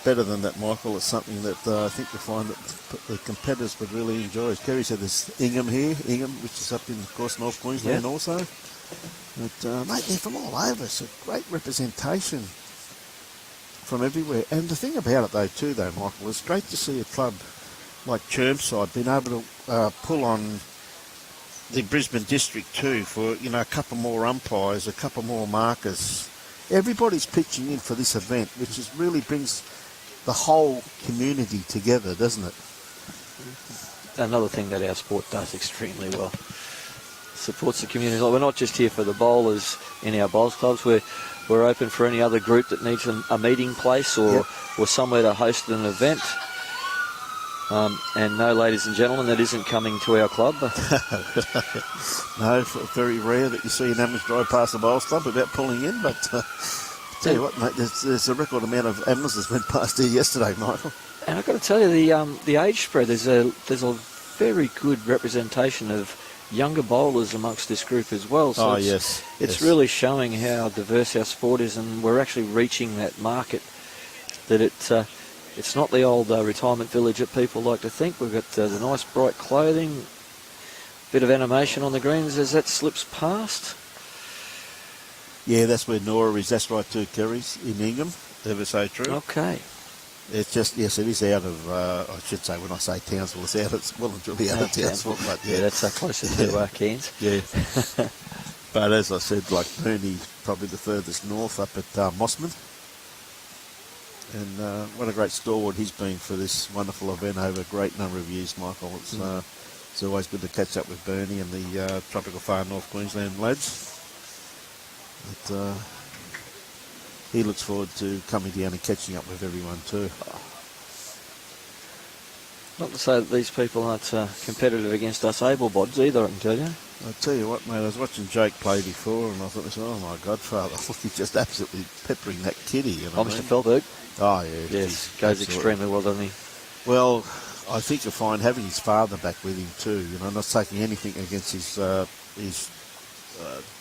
better than that, Michael. It's something that I think you'll find that the competitors would really enjoy. As Kerry said, there's Ingham here, which is up in, of course, North Queensland also. But, mate, they're from all over. It's a great representation from everywhere. And the thing about it, though, Michael, it's great to see a club like Chermside being able to pull on the Brisbane district too for, a couple more umpires, a couple more markers. Everybody's pitching in for this event, which really brings the whole community together, doesn't it? Another thing that our sport does extremely well. Supports the community. Like, we're not just here for the bowlers in our bowls clubs. We're open for any other group that needs a meeting place or somewhere to host an event. And no, ladies and gentlemen, that isn't coming to our club. No, very rare that you see an ambulance drive past the bowls club without pulling in, but tell you what, mate, there's a record amount of ambulances went past here yesterday, Michael. And I've got to tell you, the age spread, there's a very good representation of younger bowlers amongst this group as well. So it's really showing how diverse our sport is, and we're actually reaching that market that it's not the old retirement village that people like to think. We've got the nice bright clothing, bit of animation on the greens as that slips past. Yeah, that's where Nora is. That's right too, Kerry's in Ingham. Ever so true. Okay. It's just, yes, it is out of, I should say, when I say Townsville, it's out of, well and truly out of Townsville. But yeah, that's closer to Cairns. Yeah. But as I said, like Mooney, probably the furthest north up at Mossman. And what a great stalwart he's been for this wonderful event over a great number of years, Michael. It's always good to catch up with Bernie and the Tropical Far North Queensland lads. But, he looks forward to coming down and catching up with everyone too. Not to say that these people aren't competitive against us able-bods either, I can tell you. I'll tell you what, mate, I was watching Jake play before and I thought, oh my godfather, look, he's just absolutely peppering that kiddie. Mr. Feldberg? Oh, yeah. Yes, goes extremely well, doesn't he? Well, I think you'll find having his father back with him too, not taking anything against his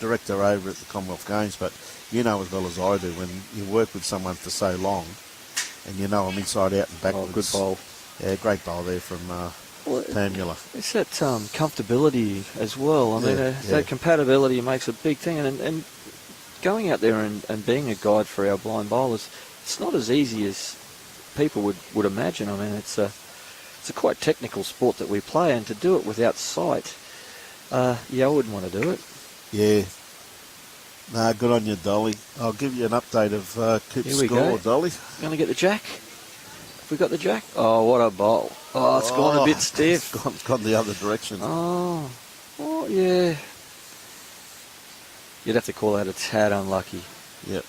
director over at the Commonwealth Games, but you know as well as I do, when you work with someone for so long and you know them inside out and backwards. Oh, good bowl. Yeah, great bowl there from Pamela. It's that comfortability as well. I mean, that compatibility makes a big thing. And going out there and being a guide for our blind bowlers, it's not as easy as people would imagine. I mean, it's a quite technical sport that we play, and to do it without sight, I wouldn't want to do it. Yeah. No, good on you, Dolly. I'll give you an update of Coop's score, Dolly. Going to get the jack? Have we got the jack? Oh, what a bowl. Oh, it's gone a bit stiff. It's gone the other direction. Oh, yeah. You'd have to call that a tad unlucky. Yep.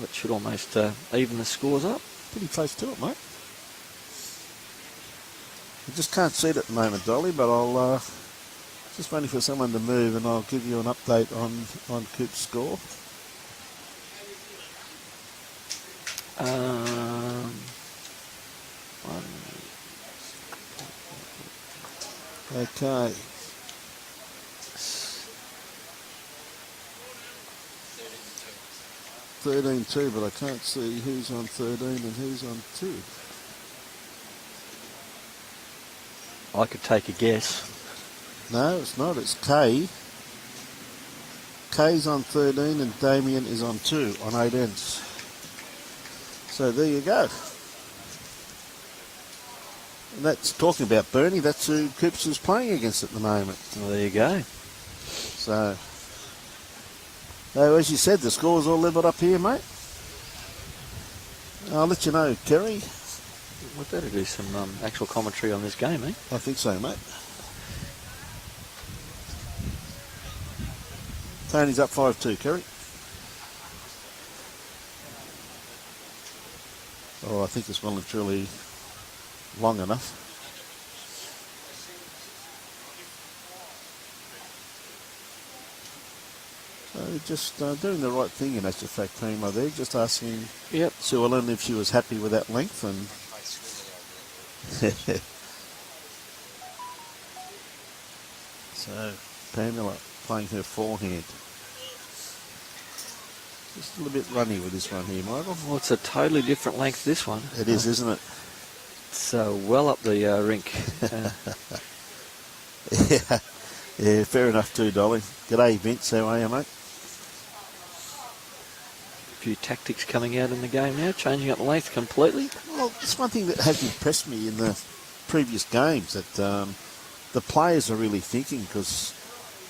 That should almost even the scores up. Pretty close to it, mate. I just can't see it at the moment, Dolly, but I'll just waiting for someone to move and I'll give you an update on Coop's score. Okay. 13-2, but I can't see who's on 13 and who's on 2. I could take a guess. No, it's not. It's Kay. Kay's on 13 and Damien is on 2 on 8 ends. So there you go. And that's talking about Bernie. That's who Coops is playing against at the moment. Well, there you go. So as you said, the score's all levelled up here, mate. I'll let you know, Kerry. We'd better do some actual commentary on this game, eh? I think so, mate. Tony's up 5-2, Kerry. Oh, I think it's well and truly long enough. Just doing the right thing in actual fact, Primo there. Just asking Suellen if she was happy with that length. And so Pamela playing her forehand. Just a little bit runny with this one here, Michael. Well, it's a totally different length, this one. It is, isn't it? It's well up the rink. Yeah, fair enough too, Dolly. G'day, Vince. How are you, mate? A few tactics coming out in the game now, changing up the length completely. Well, it's one thing that has impressed me in the previous games, that the players are really thinking, because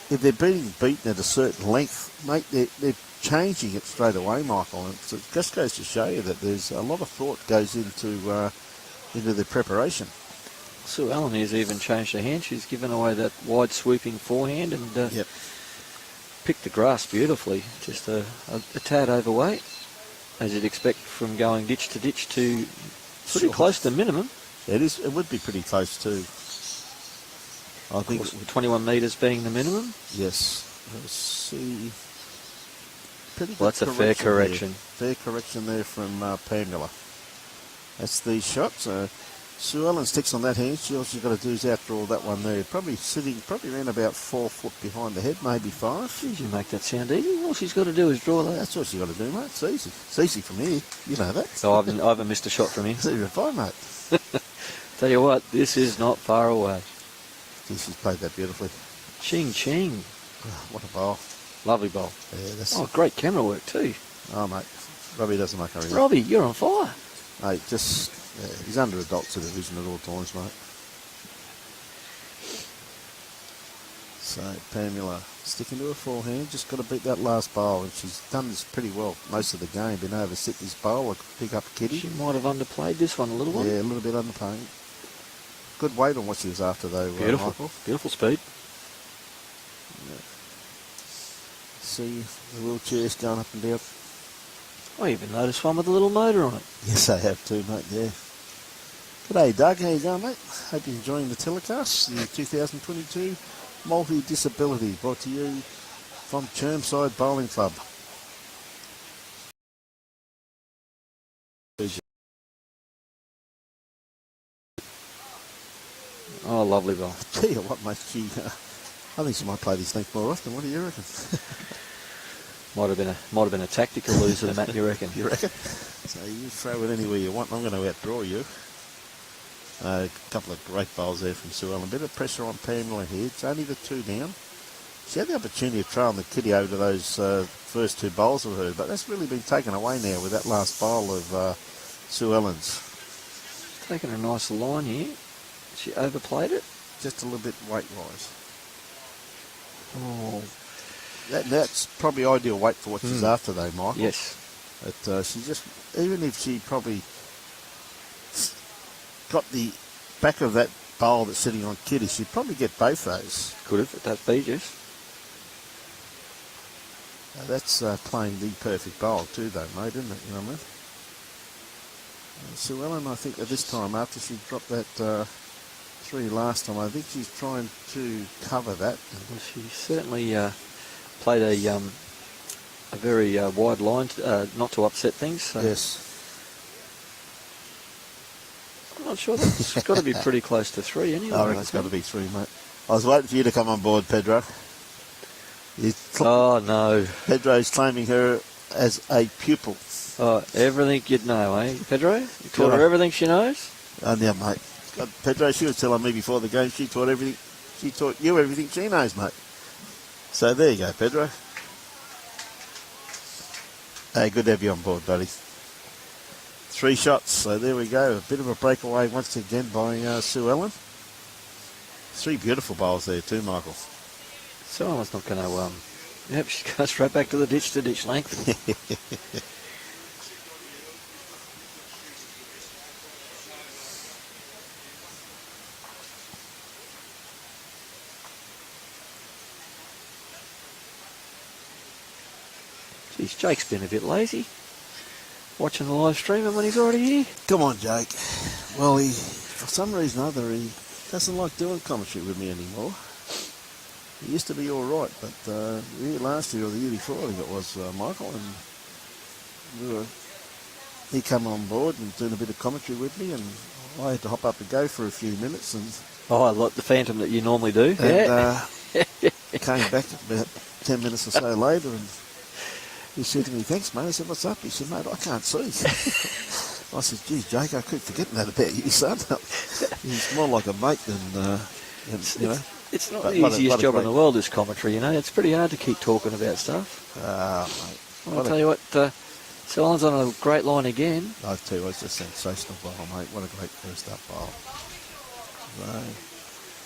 if they're being beaten at a certain length, mate, they're changing it straight away, Michael. And so it just goes to show you that there's a lot of thought goes into the preparation. Suellen has even changed her hand. She's given away that wide sweeping forehand and Yep. picked the grass beautifully. Just a tad overweight, as you'd expect from going ditch to ditch to pretty close to minimum. It is. It would be pretty close too. I think. With 21 metres being the minimum. Yes. Let's see. Pretty good Well, that's a fair correction. Fair correction there from Pamela. That's the shot. So Suellen sticks on that hand. All she's got to do is outdraw that one there. Probably around about 4 foot behind the head, maybe 5. Geez, you make that sound easy. All she's got to do is draw that. That's what she's got to do, mate. It's easy. It's easy from here. You know that. So I haven't missed a shot from here. So you're fine, mate. Tell you what, this is not far away. She's played that beautifully. Ching ching. Oh, what a bowl. Lovely bowl. Yeah, that's. Oh, great camera work too. Oh, mate. Robbie doesn't make a ring. Robbie, you're on fire. Mate, just. He's under adult supervision at all times, mate. So Pamela sticking to her forehand, just got to beat that last bowl, and she's done this pretty well most of the game. Been able to sit this bowl, or pick up Kitty. She might have underplayed this one a little one. Yeah, a little bit underplaying. Good weight on what she was after though. Beautiful, Michael. beautiful speed. Yeah. See the wheelchairs going up and down. I even noticed one with a little motor on it. Yes, I have too, mate. Yeah. G'day, Doug. How you going, mate? Hope you're enjoying the telecast. The 2022 Multi-Disability brought to you from Chermside Bowling Club. Oh, lovely ball. Tell you what, mate. I think she might play this thing more often. What do you reckon? Might have been a tactical loser, Matt. You reckon? You reckon? So you throw it anywhere you want. I'm going to outdraw you. A couple of great bowls there from Suellen. A bit of pressure on Pamela here. It's only the 2 down. She had the opportunity of trailing the Kitty over to those first 2 bowls of her, but that's really been taken away now with that last bowl of Suellen's. Taking a nice line here. She overplayed it. Just a little bit weight-wise. Oh, That's probably ideal weight for what she's after, though, Michael. yes. But she just, even if she probably got the back of that bowl that's sitting on Kitty, she'd probably get both those. Could have at that speed, yes. That's playing the perfect bowl too, though, mate, isn't it? You know what I mean? Suellen, I think at this time, after she dropped that 3 last time, I think she's trying to cover that. Well, she certainly played a very wide line, not to upset things. So Yes. I'm not sure. That's got to be pretty close to 3 anyway. I reckon it's got to be 3, mate. I was waiting for you to come on board, Pedro. Oh, no. Pedro's claiming her as a pupil. Oh, everything you'd know, eh, Pedro? You taught her everything she knows? Oh, yeah, mate. God, Pedro, she was telling me before the game she taught you everything she knows, mate. So there you go, Pedro. Hey, good to have you on board, buddy. 3 shots, so there we go. A bit of a breakaway once again by Suellen. 3 beautiful bowls there too, Michael. Someone's not going to... Yep, she goes right back to the ditch length. Geez, Jake's been a bit lazy. Watching the live stream and when he's already here. Come on, Jake. Well, for some reason or other, he doesn't like doing commentary with me anymore. He used to be all right, but last year or the year before, I think it was, Michael, and he came on board and doing a bit of commentary with me, and I had to hop up and go for a few minutes, and Oh, like the phantom that you normally do. came back about 10 minutes or so later, and He said to me, thanks, mate. I said, what's up? He said, mate, I can't see. I said, geez, Jake, I keep forgetting that about you, son. He's more like a mate than you know. It's not But the what a- easiest what a job in great- the world, this commentary, you know. It's pretty hard to keep talking about stuff. Mate. I'll tell you what, Suellen's on a great line again. I tell you what, it's a sensational bowl, mate. What a great first up bowl.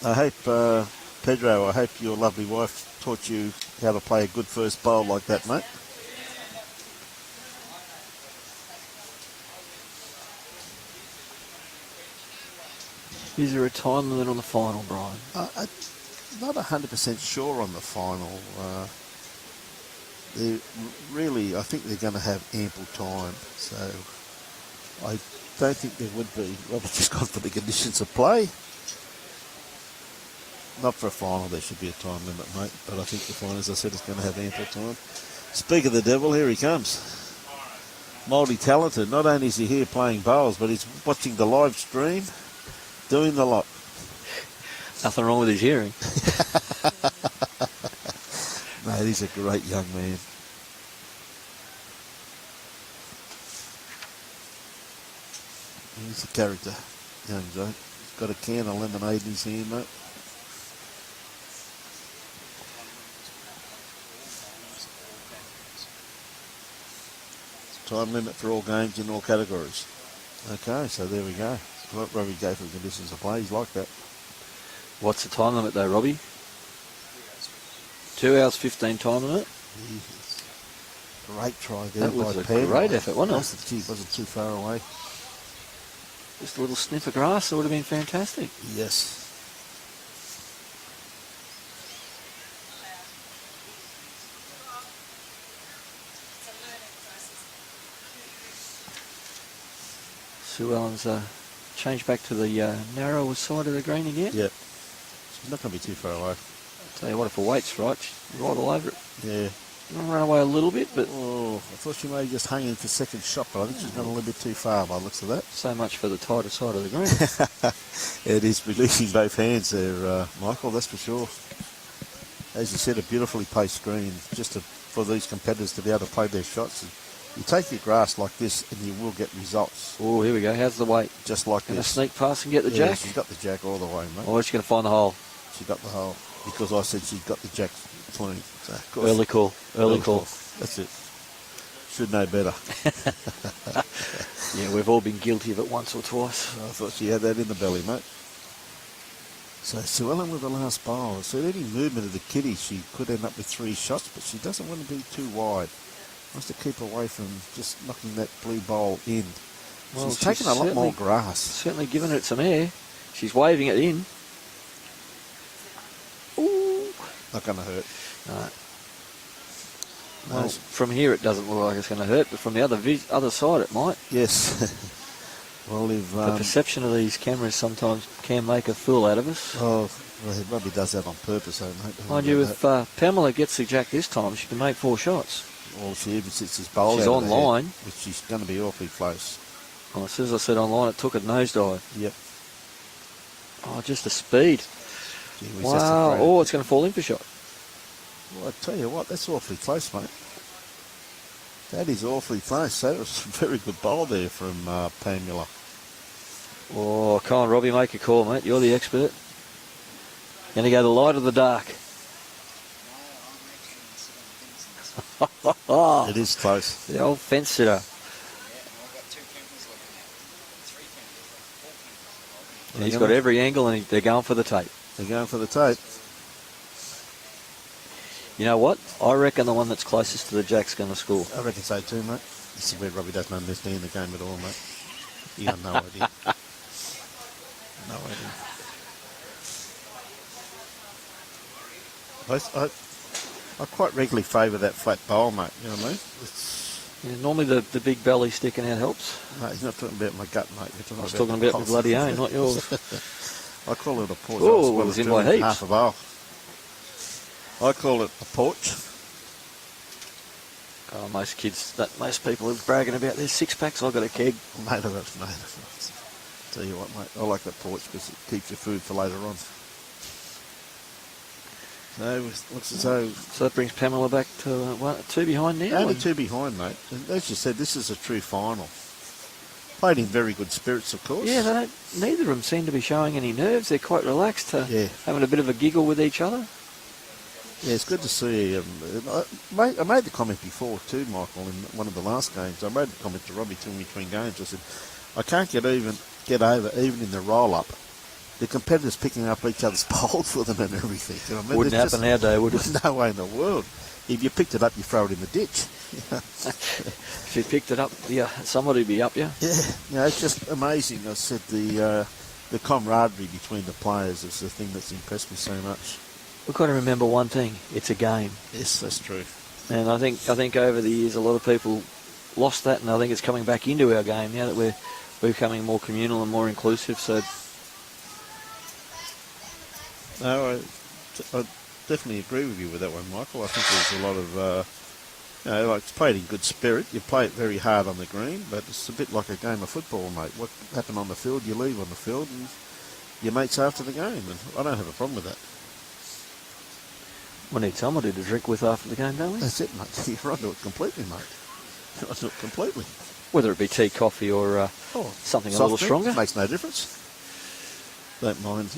So, I hope, Pedro, I hope your lovely wife taught you how to play a good first bowl like that, mate. Is there a time limit on the final, Brian? I'm not 100% sure on the final. I think they're going to have ample time. So I don't think there would be. Robert just gone for the conditions of play. Not for a final, there should be a time limit, mate. But I think the final, as I said, is going to have ample time. Speak of the devil, here he comes. Multi-talented. Not only is he here playing bowls, but he's watching the live stream, doing the lot. Nothing wrong with his hearing. Mate, he's a great young man. He's a character, young Joe. He's got a can of lemonade in his hand, mate. Time limit for all games in all categories. Okay, so there we go. Let Robbie go for the conditions of play. He's like that. What's the time limit though, Robbie? 2 hours 15 time limit. Jesus. Great try there That was by a Pam. great effort, wasn't it? Wasn't too far away. Just a little sniff of grass, it would have been fantastic. Yes. Suellen's changed back to the narrower side of the green again. Yep. She's not going to be too far away. Tell you what, if the weight's right, she's right all over it. Yeah. Run away a little bit, but Oh, I thought she may have just hung in for second shot, but I think she's gone a little bit too far by the looks of that. so much for the tighter side of the green. It is releasing both hands there, Michael, that's for sure. As you said, a beautifully paced green, just for these competitors to be able to play their shots. You take your grass like this and you will get results, Oh, here we go. How's the weight? just like Going to this. sneak past and get the Yeah, jack? she's got the jack all the way, mate. Or is she going to find the hole? She got the hole, because I said she's got the jack clean. So, of course, Early call. Early call. That's it. Should know better. Yeah, we've all been guilty of it once or twice. I thought she had that in the belly, mate. So Suellen with the last bowl. So any movement of the kitty, she could end up with 3 shots, but she doesn't want to be too wide. Wants to keep away from just knocking that blue bowl in. Well, she's taken a lot more grass. Certainly giving it some air. She's waving it in. Ooh. Not going to hurt. No. No, Well, from here it doesn't look like it's going to hurt, but from the other side it might. yes. Well, if The perception of these cameras sometimes can make a fool out of us. well, Robbie does that on purpose, though, mate. Mind you, if Pamela gets the jack this time, she can make 4 shots. Well, she even sits his bowl She's out of the online. head, which she's going to be awfully close. Well, as soon as I said online, it took a nosedive. Yep. Oh, just the speed. Gee whiz, that's a Wow. great- Oh, it's going to fall in for shot. Well, I tell you what, that's awfully close, mate. That is awfully close. That was a very good bowl there from Pamela. Oh, come on, Robbie, make a call, mate. You're the expert. Going to go the light or the dark? It is close. The old fence sitter. And he's got every angle and they're going for the tape. They're going for the tape. You know what? I reckon the one that's closest to the jack's going to score. I reckon so too, mate. This is where Robbie doesn't understand the game at all, mate. You got no idea. No idea. I quite regularly favour that flat bowl, mate. You know what I mean? Yeah, normally the big belly sticking out helps. Mate, he's not talking about my gut, mate. You're I was talking about my bloody own, not yours. I call it a porch. Oh, as well it was as in my doing heaps. half a bowl. I call it a porch. Oh, most people are bragging about their 6-packs. I've got a keg. Mate, tell you what, mate, I like that porch because it keeps your food for later on. No, it looks as though So that brings Pamela back to 2 behind now. only 2 behind, mate. And as you said, this is a true final. Played in very good spirits, of course. Yeah, neither of them seem to be showing any nerves. They're quite relaxed, having a bit of a giggle with each other. Yeah, it's good to see. I made the comment before too, Michael, in one of the last games. I made the comment to Robbie in between games. I said, I can't get over, even in the roll-up, the competitors picking up each other's bowls for them and everything. You know what I mean? Wouldn't happen nowadays, would it? There's no way in the world. If you picked it up, you throw it in the ditch. If you picked it up, somebody would be up, yeah. Yeah, it's just amazing. I said the camaraderie between the players is the thing that's impressed me so much. We've got to remember one thing: it's a game. Yes, that's true. And I think over the years, a lot of people lost that, and I think it's coming back into our game now that we're becoming more communal and more inclusive. So, no, I definitely agree with you with that one, Michael. I think there's a lot of, like it's played in good spirit. You play it very hard on the green, but it's a bit like a game of football, mate. What happened on the field, you leave on the field, and your mates after the game. And I don't have a problem with that. we need somebody to drink with after the game, don't we? That's it, mate. You're onto it completely, mate. You're onto it completely. Whether it be tea, coffee, or something a Soft little drink, stronger. makes no difference. Don't mind,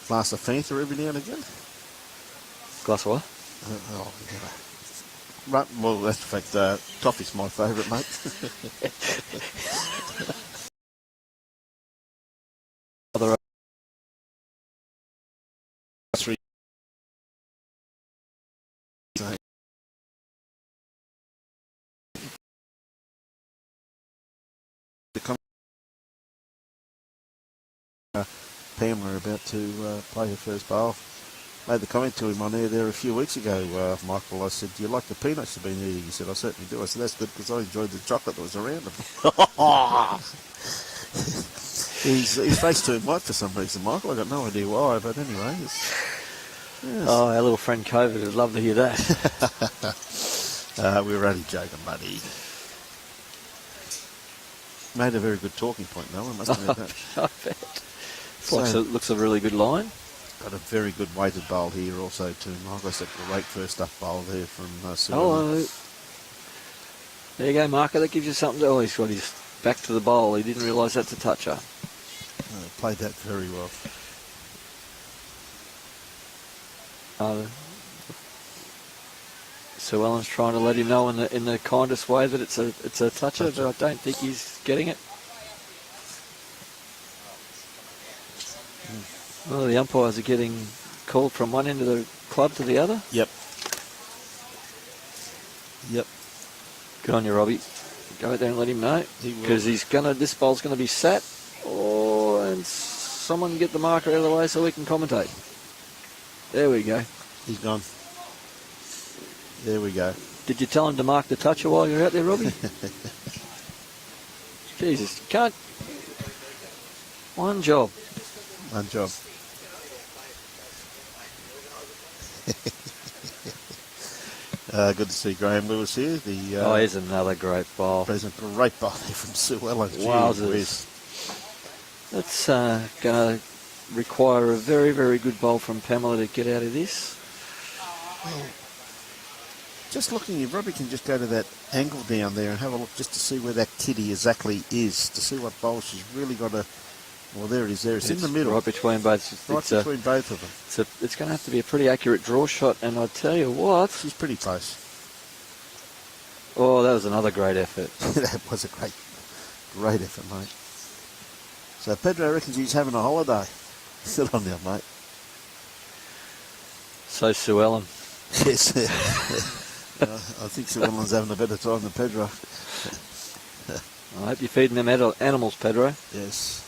glass of Fanta every now and again. Glass of what? Right, well, that's the fact, coffee's my favourite, mate. Other Three. Pamela about to play her first bowl. Made the comment to him on air there a few weeks ago, Michael. I said, do you like the peanuts you've been eating? He said, I certainly do. I said, that's good because I enjoyed the chocolate that was around him. His face turned white for some reason, Michael. I got no idea why, but anyway. Yes. Oh, our little friend COVID would love to hear that. We were only joking, buddy. Made a very good talking point, though, I must admit that. I bet. Looks a really good line. Got a very good weighted bowl here also too, Michael. That's a great first up bowl there from Suellen. Hello. There you go, Marco. That gives you something to... Oh, he's got his back to the bowl. He didn't realise that's a toucher. Played that very well. Suellen's trying to let him know in the kindest way that it's a toucher, but I don't think he's getting it. Well, the umpires are getting called from one end of the club to the other. Yep. Good on you, Robbie. Go out there and let him know, because this bowl's gonna be sat, and someone get the marker out of the way so we can commentate. There we go. He's gone. There we go. Did you tell him to mark the toucher while you're out there, Robbie? Jesus, you can't. One job. One job. Good to see Graham Lewis here. Here's another great bowl. Present great bowl there from Suellen. Wowzers. That's going to require a very, very good bowl from Pamela to get out of this. Well, just looking, if Robbie can just go to that angle down there and have a look just to see where that kitty exactly is, to see what bowl she's really got to... Well, there it is there. It's in the middle. Right between both. Between both of them. It's going to have to be a pretty accurate draw shot, and I tell you what... She's pretty close. Oh, that was another great effort. That was a great effort, mate. So Pedro reckons he's having a holiday. Sit on there, mate. So Suellen. Yes. I think Suellen's having a better time than Pedro. I hope you're feeding them animals, Pedro. Yes.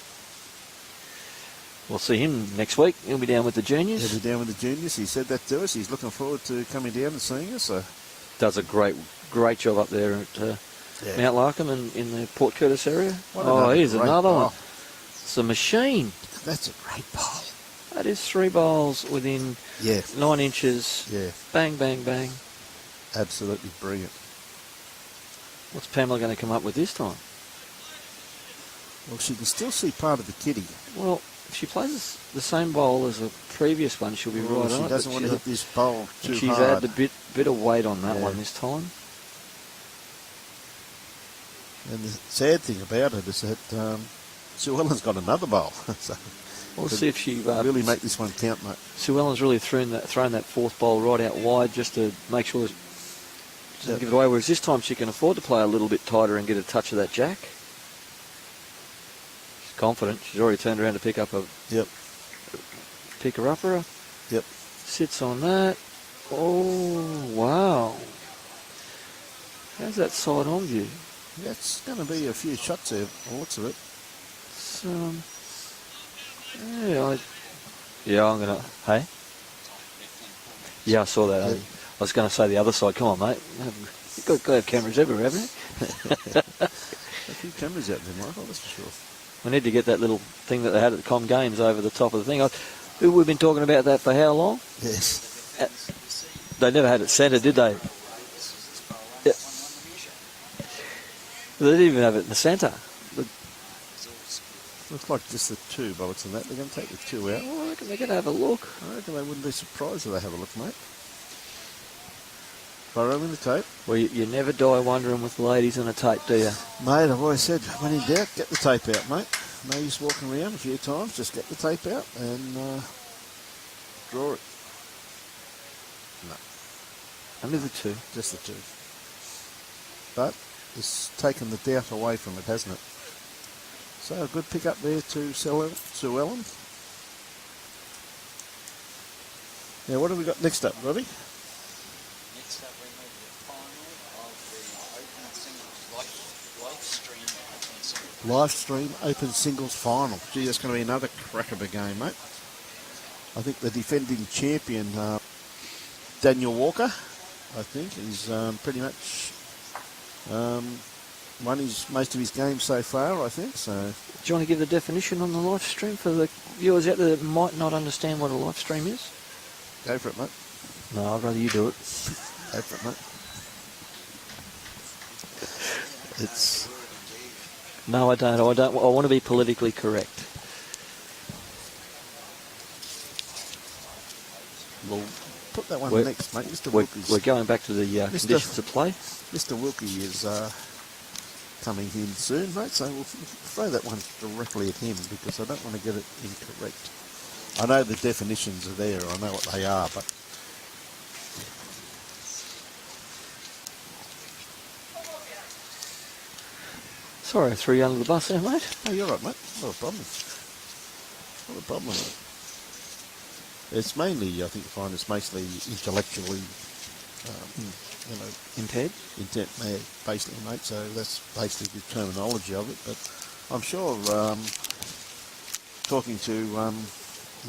We'll see him next week. He'll be down with the juniors. He'll be down with the juniors. He said that to us. He's looking forward to coming down and seeing us. So. Does a great job up there at Mount Larkham and in the Port Curtis area. Here's another one. It's a machine. That's a great bowl. That is 3 bowls within 9 inches. Yeah. Bang, bang, bang. Absolutely brilliant. What's Pamela going to come up with this time? Well, she can still see part of the kitty. Well, if she plays the same bowl as the previous one, she'll be right She on it. doesn't but want to hit this bowl too she's hard. added a bit of weight on that Yeah. one this time. And the sad thing about it is that Suellen's got another bowl. So We'll see if she really make this one count, mate. Suellen's really thrown that fourth bowl right out wide just to make sure she doesn't give it away. Whereas this time she can afford to play a little bit tighter and get a touch of that jack. She's confident. She's already turned around to pick up a picker-upper. Yep. Sits on that. Oh, wow. How's that side on view? That's going to be a few shots there, by the looks of it. It's, I'm going to... Hey? Yeah, I saw that. Yeah. I was going to say the other side. Come on, mate. You've got to have cameras everywhere, haven't you? A few cameras out there, Michael, that's for sure. We need to get that little thing that they had at the Com Games over the top of the thing. We've been talking about that for how long? Yes. They never had it centre, did they? Yeah. They didn't even have it in the centre. Looks like just the two bullets in that. They're going to take the two out. Well, I reckon they're going to have a look. I reckon they wouldn't be surprised if they have a look, mate. Burrow in the tape. Well, you never die wondering with ladies in a tape, do you? Mate, I've always said, when in doubt, get the tape out, mate. No use walking around a few times. Just get the tape out and draw it. No, Only the two. just the two. But it's taken the doubt away from it, hasn't it? So a good pick up there to Suellen. Now, what have we got next up, Robbie? Next up, we have the final of the open singles, live stream open singles. Live stream open singles final. Gee, that's going to be another crack of a game, mate. I think the defending champion, Daniel Walker, I think, is pretty much won most of his games so far, I think. So, Do you want to give the definition on the live stream for the viewers out there that might not understand what a live stream is? go for it, mate. No, I'd rather you do it. Go for it, mate. It's No, I don't. I want to be politically correct. We'll put that one We're- next, mate. Mr. We're Wilkie's, going back to the conditions of play. Mr. Wilkie is coming in soon, mate, so we'll throw that one directly at him because I don't want to get it incorrect. I know the definitions are there, I know what they are, but Sorry, I threw you under the bus there, mate. oh, you're right, mate. Not a problem. Not a problem, mate. It's mainly, I think, you find it's mostly intellectually, Impaired? intent, basically, mate. So that's basically the terminology of it. But I'm sure talking to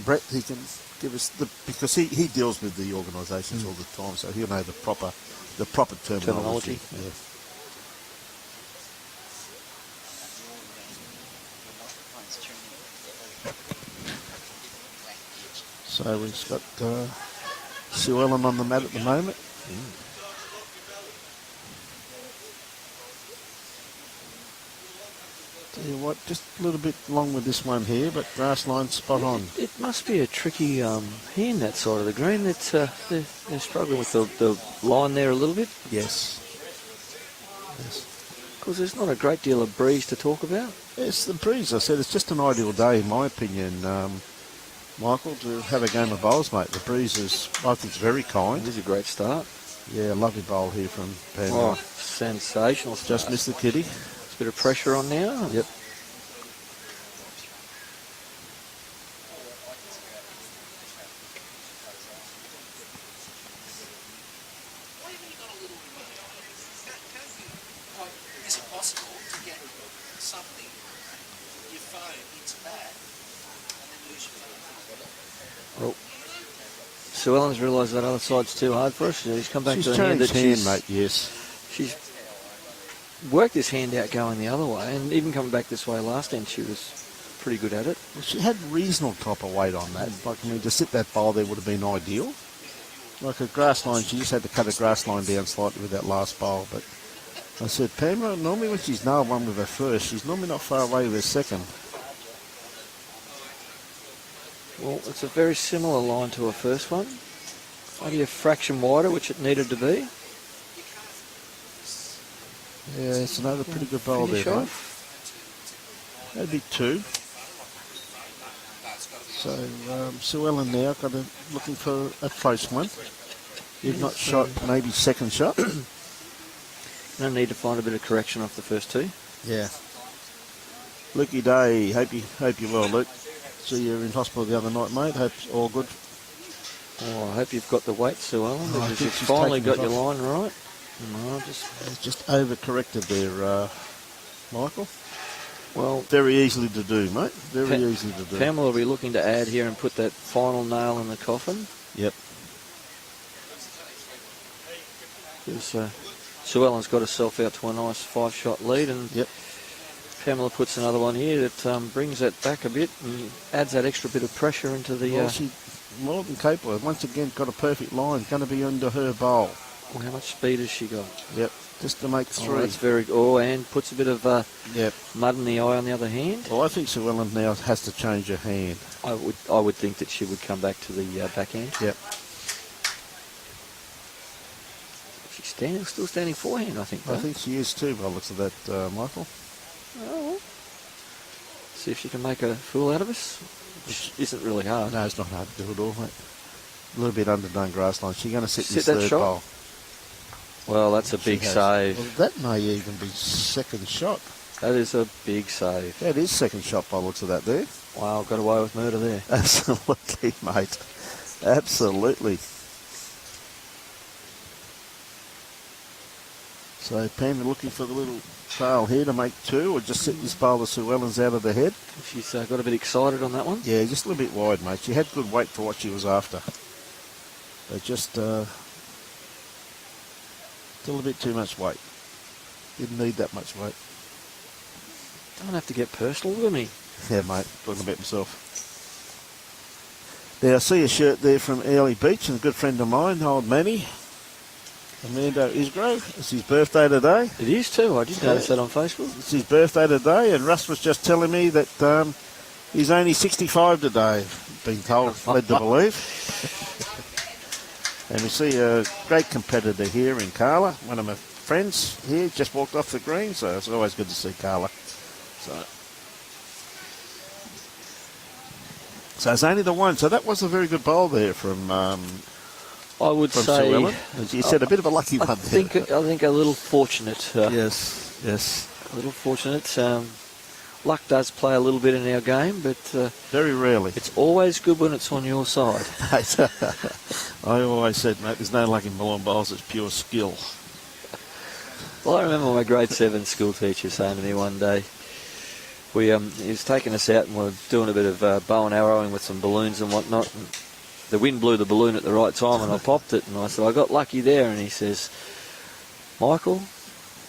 Brett, he can give us because he deals with the organisations all the time, so he'll know the proper terminology. Yeah. So we've got Suellen on the mat at the moment. Tell you what, just a little bit long with this one here, but grass line spot on. It must be a tricky hand, that side of the green. They're struggling with the line there a little bit Yes. Yes. because there's not a great deal of breeze to talk about. It's the breeze. I said it's just an ideal day, in my opinion, Michael, to have a game of bowls, mate. The breeze is, I think, it's very kind. It is a great start. Yeah, lovely bowl here from Pamela. Oh, sensational start. Just missed the kitty. There's a bit of pressure on now. Yep. Is it possible to get something, your phone, into that, and then lose your phone? Well, Suellen's realised that other side's too hard for us. She's come back She's to the hand changed that hand, she's, mate, yes. she's worked this hand out going the other way, and even coming back this way last end, she was pretty good at it. Well, she had reasonable copper weight on that. Like, I mean, to sit that bowl there would have been ideal. Like a grass line, she just had to cut a grass line down slightly with that last bowl. But I said, Pamela, normally when she's nailed one with her first, she's normally not far away with her second. Well, it's a very similar line to her first one. Maybe a fraction wider, which it needed to be. Yeah, it's another pretty good bowl there, Finish mate. off. That'd be 2. So Suellen now looking for a close one. If not shot, maybe second shot. No need to find a bit of correction off the first 2. Yeah. Lukey Day, hope you're well, Luke. See you in hospital the other night, mate. Hope it's all good. Oh, I hope you've got the weight, Suellen, I because think you've she's finally taken got it your off. line right. No, It's just over-corrected there, Michael. well, Very easily to do, mate. Very easy to do. Pamela will be looking to add here and put that final nail in the coffin. Yep. Because Suellen's got herself out to a nice 5-shot lead, and Yep. Pamela puts another one here that brings that back a bit and adds that extra bit of pressure into the... Well, she's more than capable. Once again, got a perfect line. Going to be under her bowl. how much speed has she got? Yep. Just to make 3. Oh, that's very... Oh, and puts a bit of Yep. mud in the eye on the other hand. Well, I think Suellen now has to change her hand. I would think that she would come back to the backhand. Yep. She's still standing forehand, I think. I Though. think she is too, by the looks of that, Michael. Oh. See if she can make a fool out of us. Which isn't really hard. No, it's not hard to do at all, mate. A little bit underdone grass line. She's going to sit Sit this that third shot? bowl. Well, that's a She big has. save. Well, that may even be second shot. That is a big save. That is second shot by the looks of that there. Wow, got away with murder there. Absolutely, mate. Absolutely. So Pam looking for the little trail here to make 2, or just sit this bowl of Suellen's out of the head. She's got a bit excited on that one. Yeah, just a little bit wide, mate. She had good weight for what she was after. But just still a bit too much weight. Didn't need that much weight. Don't have to get personal with me. Yeah, mate. Talking about myself. Now, I see a shirt there from Early Beach, and a good friend of mine, old Manny, Amanda Isgrove. It's his birthday today. It is too. I did notice that on Facebook. It's his birthday today, and Russ was just telling me that he's only 65 today, been told, led to believe. And we see a great competitor here in Carla, one of my friends here, just walked off the green, so it's always good to see Carla. So it's only the one. So that was a very good bowl there from I would say Suellen. As you said, a bit of a lucky one I think a little fortunate. Yes, yes. A little fortunate. Luck does play a little bit in our game, but Very rarely. it's always good when it's on your side. I always said, mate, there's no luck in Malone bowls, it's pure skill. Well, I remember my grade 7 school teacher saying to me one day, he was taking us out and we were doing a bit of bow and arrowing with some balloons and whatnot. And the wind blew the balloon at the right time and I popped it, and I said, I got lucky there. And he says, Michael,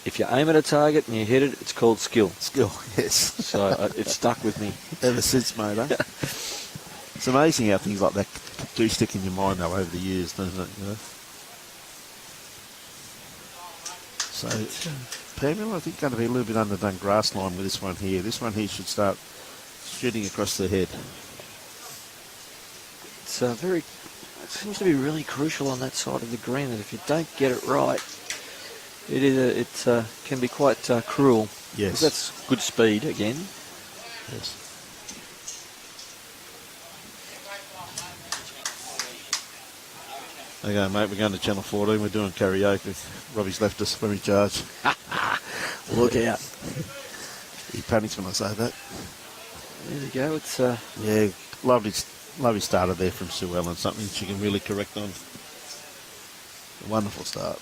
if you aim at a target and you hit it, it's called skill. Skill, yes. So it stuck with me. Ever since, mate, eh? It's amazing how things like that do stick in your mind, though, over the years, doesn't it? You know? So, Pamela, I think going to be a little bit underdone grass line with this one here. This one here should start shooting across the head. It's it seems to be really crucial on that side of the green, that if you don't get it right, it can be quite cruel. Yes. That's good speed again. Yes. Okay, mate, we're going to Channel 14. We're doing karaoke. Robbie's left us. We're in charge. Look out. He panics when I say that. There we go. It's Yeah, lovely starter there from Suellen. Something she can really correct on. A wonderful start.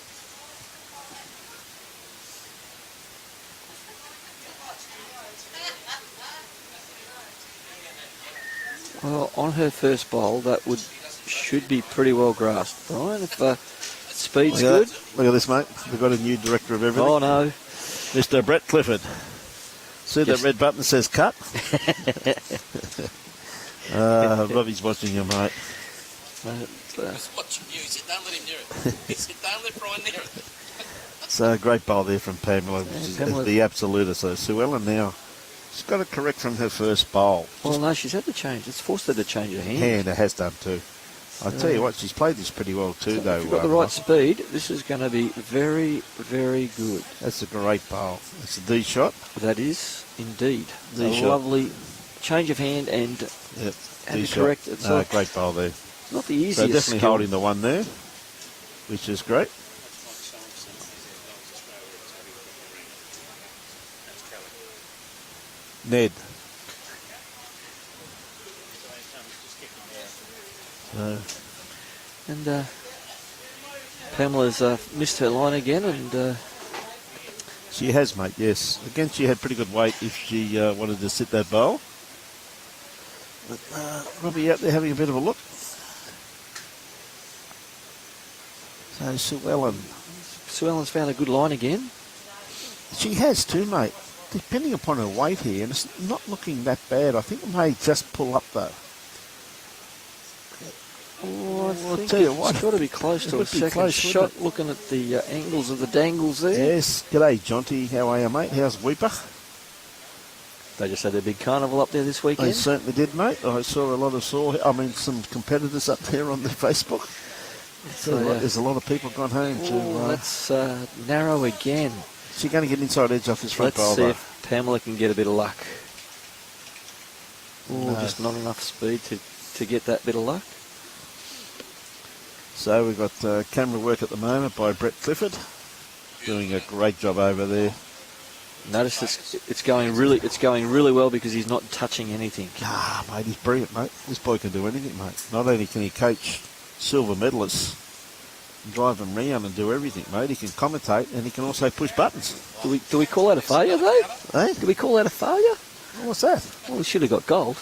well on her first bowl. That should be pretty well grasped, Brian. If speed's good. Look at this, mate. We've got a new director of everything. Oh no. Mr. Brett Clifford. See Yes. that red button that says cut? Robbie's watching you, mate. Watching you. He said, don't let him near it. He said, don't let Brian near it. So a great bowl there from Pamela, which is Pamela. the absolute. So Suellen now She's got it correct from her first bowl. Well, no, she's had to change. It's forced her to change her hand. Hand, it has done too. I tell you what, she's played this pretty well too, though. If you've got the right speed, this is going to be very, very good. That's a great bowl. It's a D shot. That is indeed D a shot. lovely change of hand and Yep. and D the shot. correct. It's No, not, great bowl there. not the easiest. So definitely skill. holding the one there, which is great. Ned. So, And Pamela's missed her line again, and she has, mate, yes. Again, she had pretty good weight if she wanted to sit that bowl. But Robbie out there having a bit of a look. So Suellen's found a good line again. she has too, mate. Depending upon her weight here, and it's not looking that bad. I think it may just pull up, though. Oh, I I'll think tell you it's what, got to be close it to a would be second close, shot, wouldn't looking at the angles of the dangles there. Yes. G'day, Jonty. How are you, mate? How's Weeper? They just had their big carnival up there this They weekend. certainly did, mate. I saw a lot of some competitors up there on the Facebook. So, There's a lot of people gone home to. that's narrow again. She's going to get inside edge off this front Let's bowl, see though. if Pamela can get a bit of luck. Oh, No. just not enough speed to get that bit of luck. So we've got camera work at the moment by Brett Clifford, doing a great job over there. Notice it's going really well because he's not touching anything. Ah, mate, he's brilliant, mate. This boy can do anything, mate. Not only can he coach silver medalists, and drive them round and do everything, mate. He can commentate and he can also push buttons. Do we call that a failure though? Eh? Do we call that a failure? What's that? Well, we should have got gold.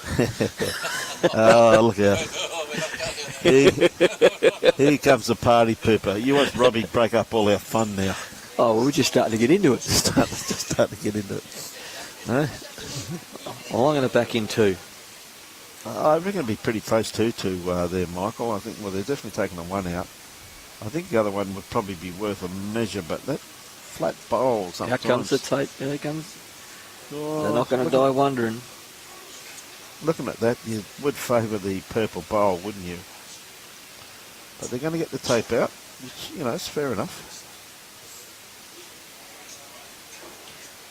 Oh, look out. Here comes the party pooper. You watch Robbie break up all our fun now. Oh, well, we're just starting to get into it. Just starting to get into it. No? Well, I'm going to back in two. I reckon it'll be pretty close to there, Michael. I think, well, they're definitely taking the one out. I think the other one would probably be worth a measure, but that flat bowl sometimes. Here comes the tape. Here it comes. Oh, They're not going to die wondering. Looking at that, you would favour the purple bowl, wouldn't you? But they're going to get the tape out, which, you know, it's fair enough.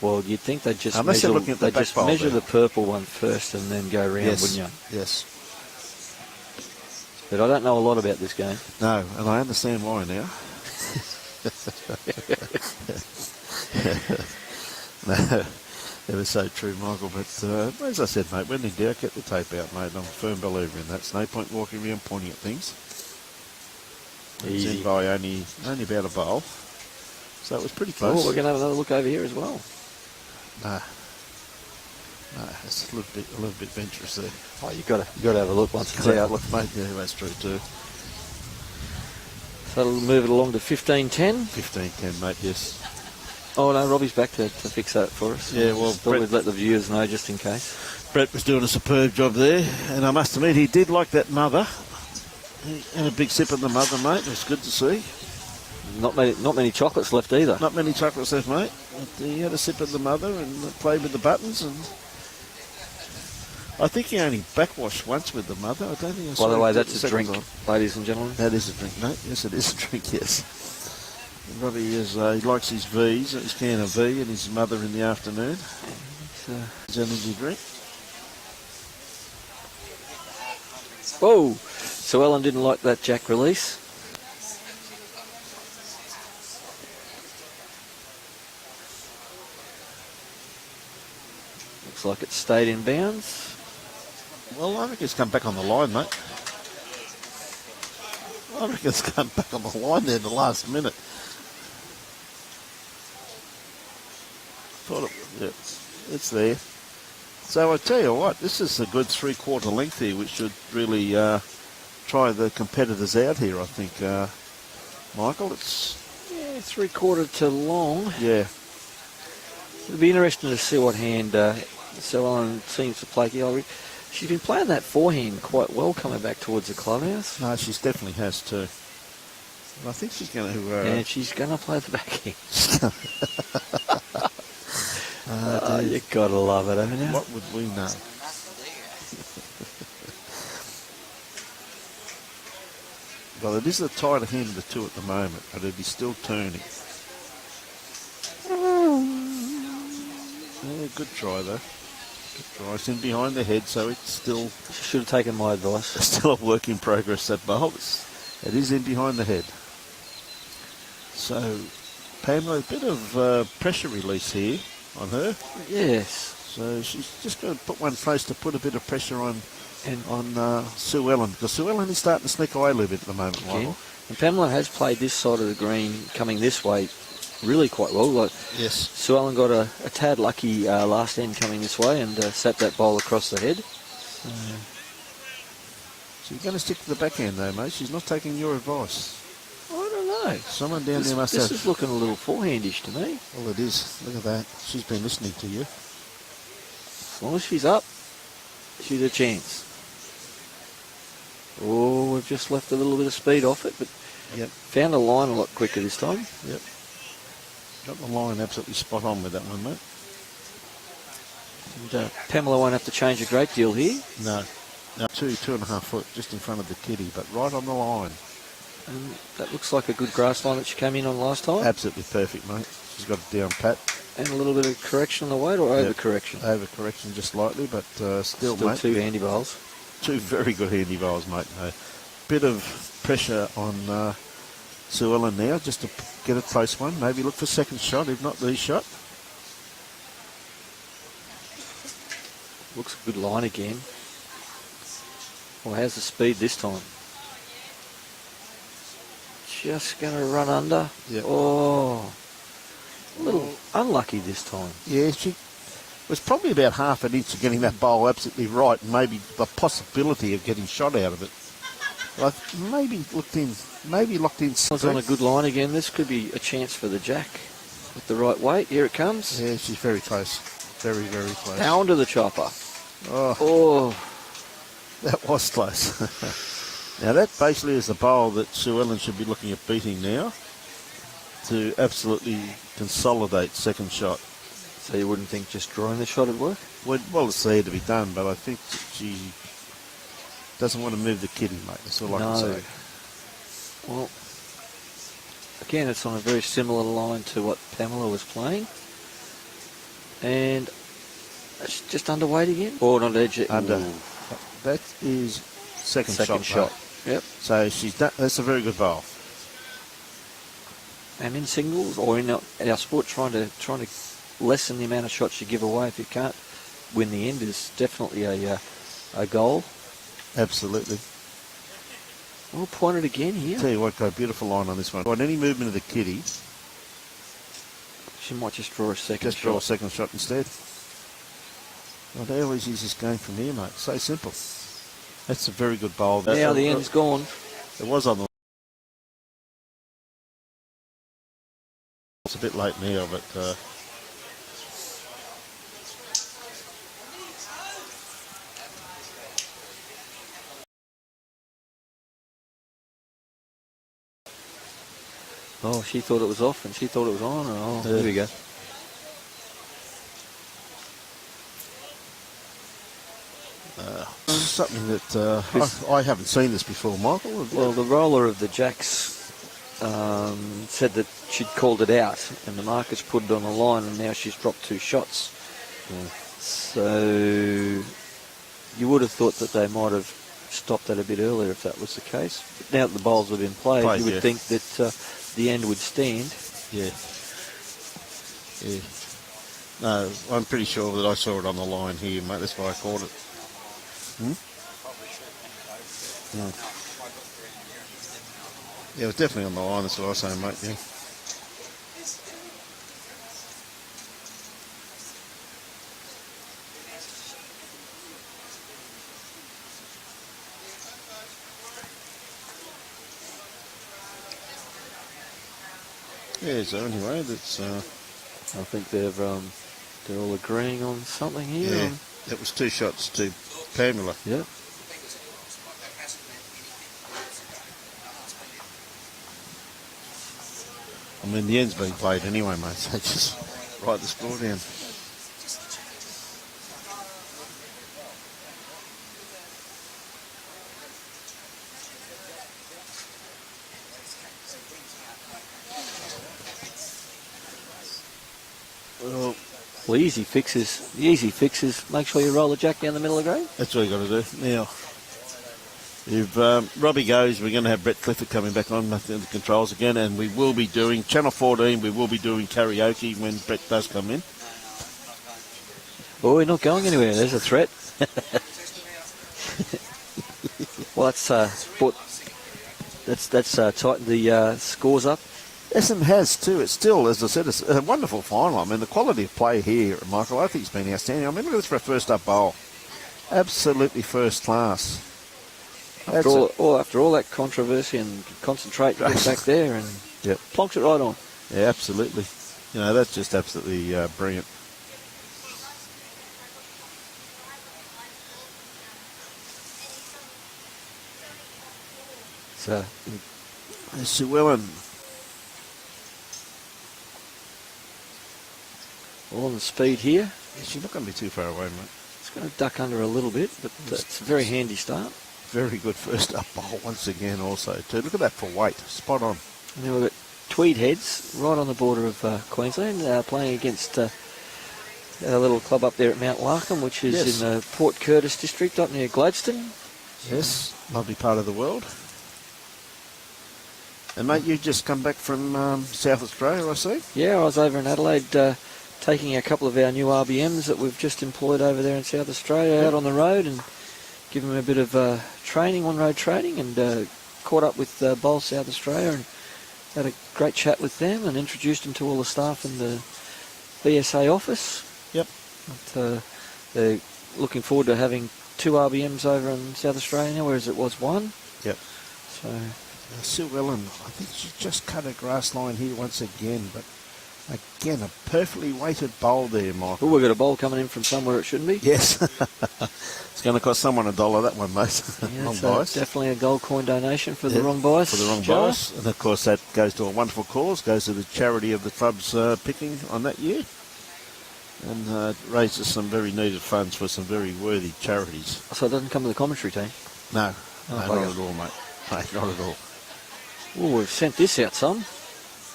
Well, you'd think they'd just Unless measure, they're looking at the they'd back just bowl measure there. the purple one first and then go round, wouldn't you? Yes. But I don't know a lot about this game. No, and I understand why now. No, it was so true, Michael. But as I said, mate, when in doubt, get the tape out, mate. I'm a firm believer in that. It's no point walking around pointing at things. It's Easy. in by only about a bowl. So it was pretty Oh, close. we're going to have another look over here as well. No, it's a little bit venturous there. Oh, you got to have a look once it's Yeah, out. look, mate, yeah, that's true too. So that'll move it along to 15-10. 15-10, mate, yes. Oh no, Robbie's back to fix that for us. Yeah, well, thought we'd let the viewers know just in case. Brett was doing a superb job there, and I must admit he did like that mother. He had a big sip of the mother, mate. It was good to see. Not many chocolates left either. Not many chocolates left, mate. But he had a sip of the mother and played with the buttons, and I think he only backwashed once with the mother. I don't think I saw By the him way, put that's the a drink, second ladies and gentlemen. on. That is a drink, mate. Yes, it is a drink, yes. Robbie is, he likes his V's, his can of V, and his mother in the afternoon. His energy drink. Whoa! Suellen didn't like that jack release. Looks like it stayed in bounds. Well, I reckon it's come back on the line, mate. I reckon it's come back on the line there in the last minute. Thought it's there. So I tell you what, this is a good 3/4 length here, which should really try the competitors out here, I think. Michael, it's... Yeah, 3/4 to long. Yeah. It'll be interesting to see what hand Suellen seems to play here. She's been playing that forehand quite well coming back towards the clubhouse. No, she definitely has too. And I think she's going to... And she's going to play the backhand. You gotta love it, haven't you? What would we know? Well, it is the tighter hand of the two at the moment, but it'd be still turning. Yeah, good try though. Good try. It's in behind the head, so it's still Should have taken my advice. still a work in progress. That bowl. It is in behind the head. So, Pamela, a bit of pressure release here on her. Yes. So she's just going to put one face to put a bit of pressure on And Suellen, because Suellen is starting to sneak away a little bit at the moment. again, Michael. and Pamela has played this side of the green, coming this way, really quite well. Like Yes. Suellen got a tad lucky last end coming this way and sat that bowl across the head. She's going to stick to the backhand though, mate. She's not taking your advice. I don't know. Someone down there must This have. is looking a little forehandish to me. Well, it is. Look at that. She's been listening to you. As long as she's up, she's a chance. Oh, we've just left a little bit of speed off it, but Yep. found a line a lot quicker this time. Yep. Got the line absolutely spot on with that one, mate. And, Pamela won't have to change a great deal here. No. No, 2.5 foot just in front of the kitty, but right on the line. And that looks like a good grass line that she came in on last time. Absolutely perfect, mate. She's got it down pat. And a little bit of correction on the weight, or Yep. over-correction? Overcorrection just slightly, but still, mate. two handy bowls. Two very good handy bowls, mate. Bit of pressure on Suellen now, just to get a close one. Maybe look for second shot, if not the shot. Looks a good line again. Well, how's the speed this time? Just going to run under. Yep. Oh, a little unlucky this time. Yeah, she was probably about half an inch of getting that bowl absolutely right, and maybe the possibility of getting shot out of it. Like maybe locked in. It's on a good line again. This could be a chance for the jack with the right weight. Here it comes. Yeah, she's very close. Very, very close. Now onto the chopper. Oh, Oh, that was close. Now that basically is the bowl that Suellen should be looking at beating now to absolutely consolidate second shot. so you wouldn't think just drawing the shot would work? Well, it's there to be done, but I think she doesn't want to move the kitty, mate. That's all I can say. Well, again, it's on a very similar line to what Pamela was playing. And it's just underweight again? Or not edge it? Under. Ooh. That is second Second shot. shot. Yep. So she's done, that's a very good bowl. And in singles or in our sport, trying to lessen the amount of shots you give away if you can't win the end is definitely a goal. Absolutely. We'll point it again here. Tell you what, got a beautiful line on this one. On any movement of the kitty, She might just draw a second just draw a shot. second shot instead. Well, how easy is this game from here, mate? So simple. That's a very good bowl. Now the end's gone. It was on the. It's a bit late now, but Oh, she thought it was off and she thought it was on. Oh, Yeah. here we go. something that I haven't seen this before, Michael. Well, the roller of the Jacks said that she'd called it out, and the markers put it on the line, and now she's dropped 2 shots. So you would have thought that they might have stopped that a bit earlier if that was the case. But now that the bowls have been played, you would think that the end would stand. Yeah. Yeah. No, I'm pretty sure that I saw it on the line here, mate. That's why I caught it. No. Yeah, it was definitely on the line, that's what I was saying, mate, yeah. Yeah, so anyway, that's... I think they're all agreeing on something here. yeah, that was 2 shots to Pamela. Yep. I mean, the end's been played anyway, mate, so just write the score down. Well, Well, the easy fix is make sure you roll the jack down the middle of the green. that's what you got to do. Now, if Robbie goes, we're going to have Brett Clifford coming back on the controls again, and we will be doing Channel 14. We will be doing karaoke when Brett does come in. Oh, we're not going anywhere. There's a threat. Well, that's tightened the scores up. Essendon has too. It's still, as I said, it's a wonderful final. I mean, the quality of play here, Michael, I think it's been outstanding. I mean, look at this for a first up bowl. Absolutely first class. After all that controversy and concentrate, and get back there and Yep. plonks it right on. Yeah, absolutely. You know, that's just absolutely brilliant. So, Suellen. all on the speed here. Yeah, she's not going to be too far away, mate. It's going to duck under a little bit, but it's a very handy start. Very good first up bowl once again also too. Look at that for weight. Spot on. And then we've got Tweed Heads right on the border of Queensland, playing against a little club up there at Mount Larkham, which is Yes. in the Port Curtis district up near Gladstone. Yes. Lovely part of the world. And mate, you've just come back from South Australia, I see. Yeah, I was over in Adelaide taking a couple of our new RBMs that we've just employed over there in South Australia out on the road and giving them a bit of training, on-road training, and caught up with Bowl South Australia and had a great chat with them and introduced them to all the staff in the BSA office. Yep. But, they're looking forward to having 2 RBMs over in South Australia now, whereas it was 1. Yep. So Suellen, I think she just cut a grass line here once again, but again, a perfectly weighted bowl there, Michael. we've got a bowl coming in from somewhere it shouldn't be. Yes. It's going to cost someone $1, that one, mate. Yeah, Wrong so bias. definitely a gold coin donation for the Yep, wrong bias. For the wrong jar. bias. And of course, that goes to a wonderful cause, goes to the charity of the club's picking on that year. And raises some very needed funds for some very worthy charities. So it doesn't come with the commentary team. No, Oh, not bugger. at all, mate. No, not at all. Oh, we've sent this out some.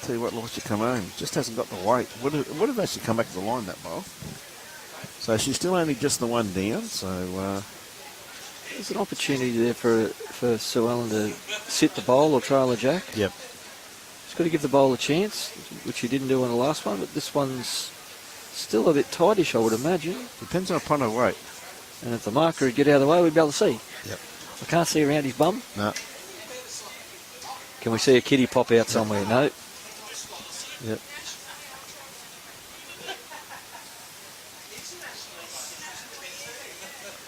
Tell you what, look, she come home. Just hasn't got the weight. Would have actually come back to the line, that bowl. So she's still only just the one down. So There's an opportunity there for Suellen to sit the bowl or trail a jack. yep. She's got to give the bowl a chance, which she didn't do on the last one, but this one's still a bit tightish, I would imagine. Depends upon her weight. And if the marker would get out of the way, we'd be able to see. Yep. I can't see around his bum. No. Can we see a kitty pop out somewhere? No. Yep.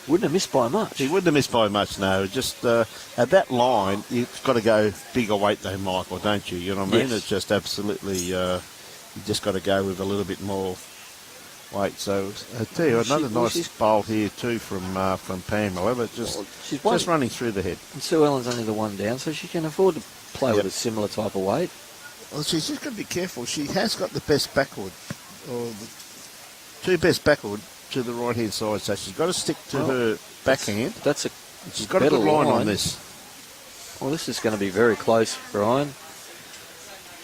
Wouldn't have missed by much. He wouldn't have missed by much, no. Just at that line, you've got to go bigger weight though, Michael, don't you? You know what I mean? Yes. It's just absolutely, you just got to go with a little bit more weight. So I tell you, another nice bowl here too from Pamela, but just She's one, running through the head. and Suellen's only the one down, so she can afford to play Yep. with a similar type of weight. Well, she's just got to be careful. She has got the best backward, or the 2 best backward to the right-hand side, so she's got to stick to her backhand. That's a She's got a better good line on this. Well, this is going to be very close, Brian.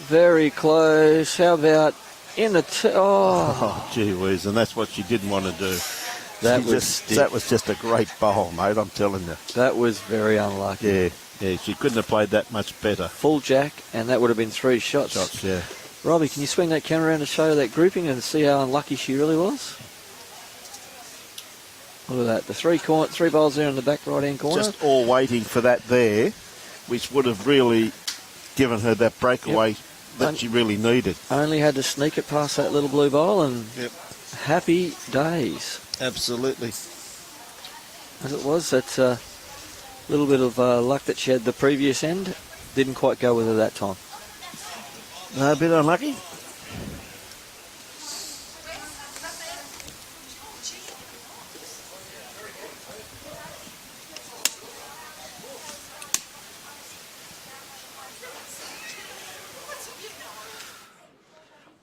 Very close. How about in the... Oh, gee whiz, and that's what she didn't want to do. that was that was just a great bowl, mate, I'm telling you. that was very unlucky. Yeah, she couldn't have played that much better. Full jack, and that would have been 3 shots. Shots, yeah. Robbie, can you swing that camera around to show that grouping and see how unlucky she really was? Look at that. The 3 bowls there in the back right-hand corner. Just all waiting for that there, which would have really given her that breakaway that she really needed. Only had to sneak it past that little blue bowl, and happy days. Absolutely. As it was, that little bit of luck that she had the previous end didn't quite go with her that time. No, a bit unlucky.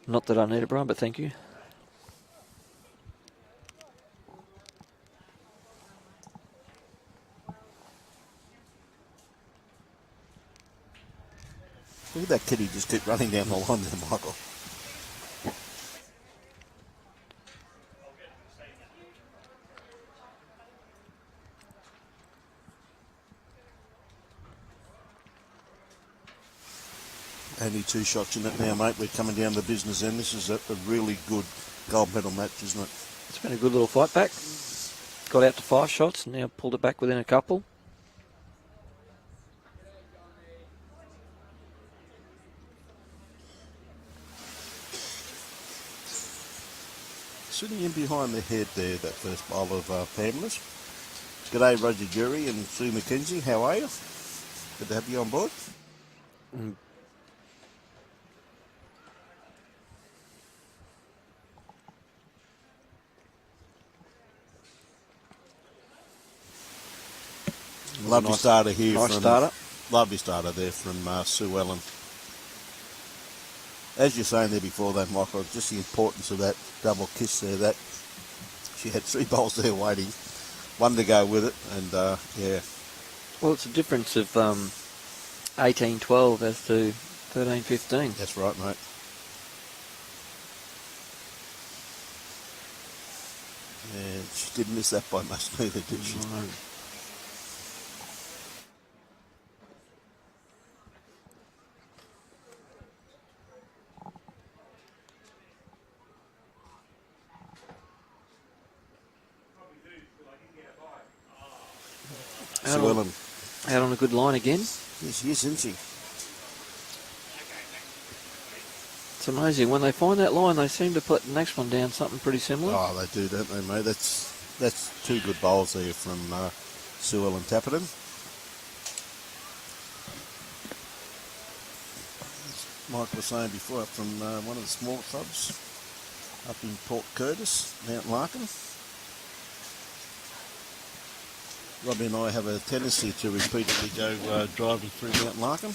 Not that I need it, Brian, but thank you. Look at that kitty just keep running down the line there, Michael. Only 2 shots in it now, mate. We're coming down to business end. This is a really good gold medal match, isn't it? It's been a good little fight back. Got out to 5 shots and now pulled it back within a couple. Sitting in behind the head there, that first bowl of Pamela's. G'day, Roger Jury and Sue McKenzie. How are you? Good to have you on board. Lovely starter here. Nice from, starter. Lovely starter there from Suellen. As you're saying there before that, Michael, just the importance of that double kiss there. That she had 3 bowls there waiting, 1 to go with it, and yeah. Well, it's a difference of 18-12 as to 13-15. That's right, mate. Yeah, she didn't miss that by much neither, did she? No. Suellen. Out on a good line again. Yes, she is, isn't she? It's amazing. When they find that line, they seem to put the next one down something pretty similar. Oh, they do, don't they, mate? That's 2 good bowls there from Suellen Tappenden. As Mike was saying before, up from one of the smaller clubs up in Port Curtis, Mount Larkin. Robbie and I have a tendency to repeatedly go driving through Mount Larkin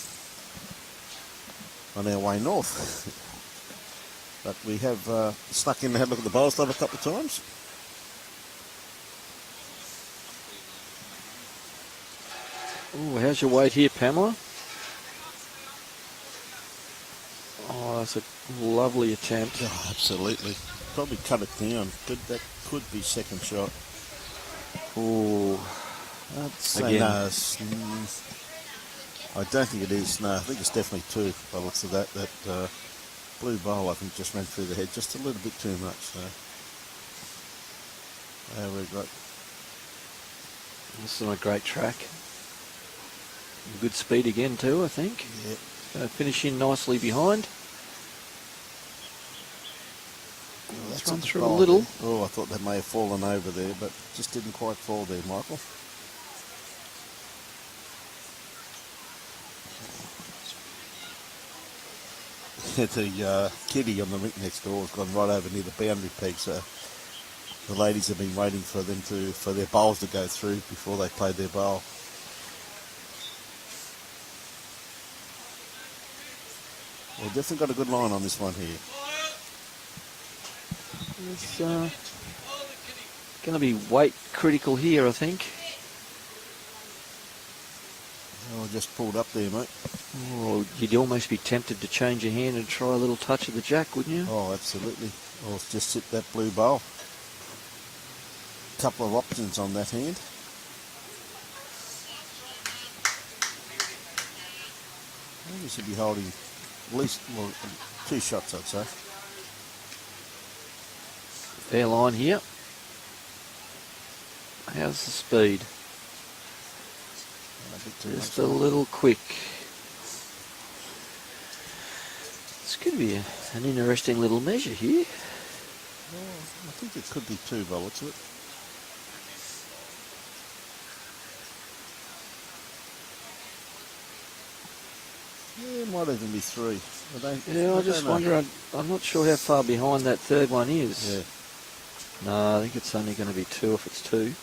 on our way north. But we have snuck in and had a look at the bowls club a couple of times. Oh, how's your weight here, Pamela? Oh, that's a lovely attempt. Oh, absolutely. Probably cut it down. That could be second shot. Oh, I'd say again. no. I don't think it is. No, I think it's definitely 2 by the looks of that. That blue bowl, I think, just ran through the head just a little bit too much. So, we've got. This is on a great track. Good speed again too, I think. Yeah. Going to finish in nicely behind. Let's run through a little. There. Oh, I thought that may have fallen over there, but just didn't quite fall there, Michael. The kiddie on the rink next door has gone right over near the boundary peg, so the ladies have been waiting for their bowls to go through before they played their bowl. We've definitely got a good line on this one here. It's going to be weight critical here, I think. Oh, just pulled up there, mate. Oh, you'd almost be tempted to change your hand and try a little touch of the jack, wouldn't you? Oh, absolutely. Or just sit that blue bowl. Couple of options on that hand. I think you should be holding at least 2 shots, I'd say. Fair line here. How's the speed? Just a little quick. It's going to be an interesting little measure here. Well, I think it could be 2 by the looks of it. Yeah, it might even be 3. I just wonder, I'm not sure how far behind that third one is. Yeah. No, I think it's only going to be 2 if it's 2.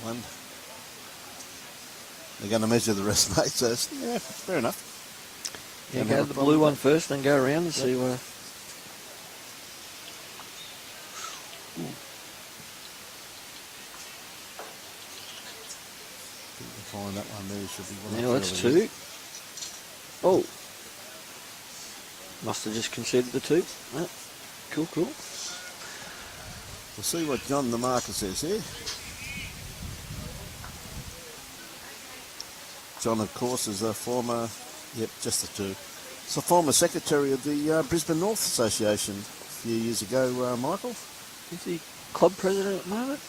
One. They're going to measure the rest, mate, so yeah, fair enough. Yeah, Don't go have to a the blue problem one with first, then go around and see where. Find that one there should be one. Now that's 2. Oh. Must have just conceded the 2. Oh, cool. We'll see what John the marker says here. John, of course, is a former, just the two. It's a former secretary of the Brisbane North Association a few years ago, Michael. Is he club president at the moment?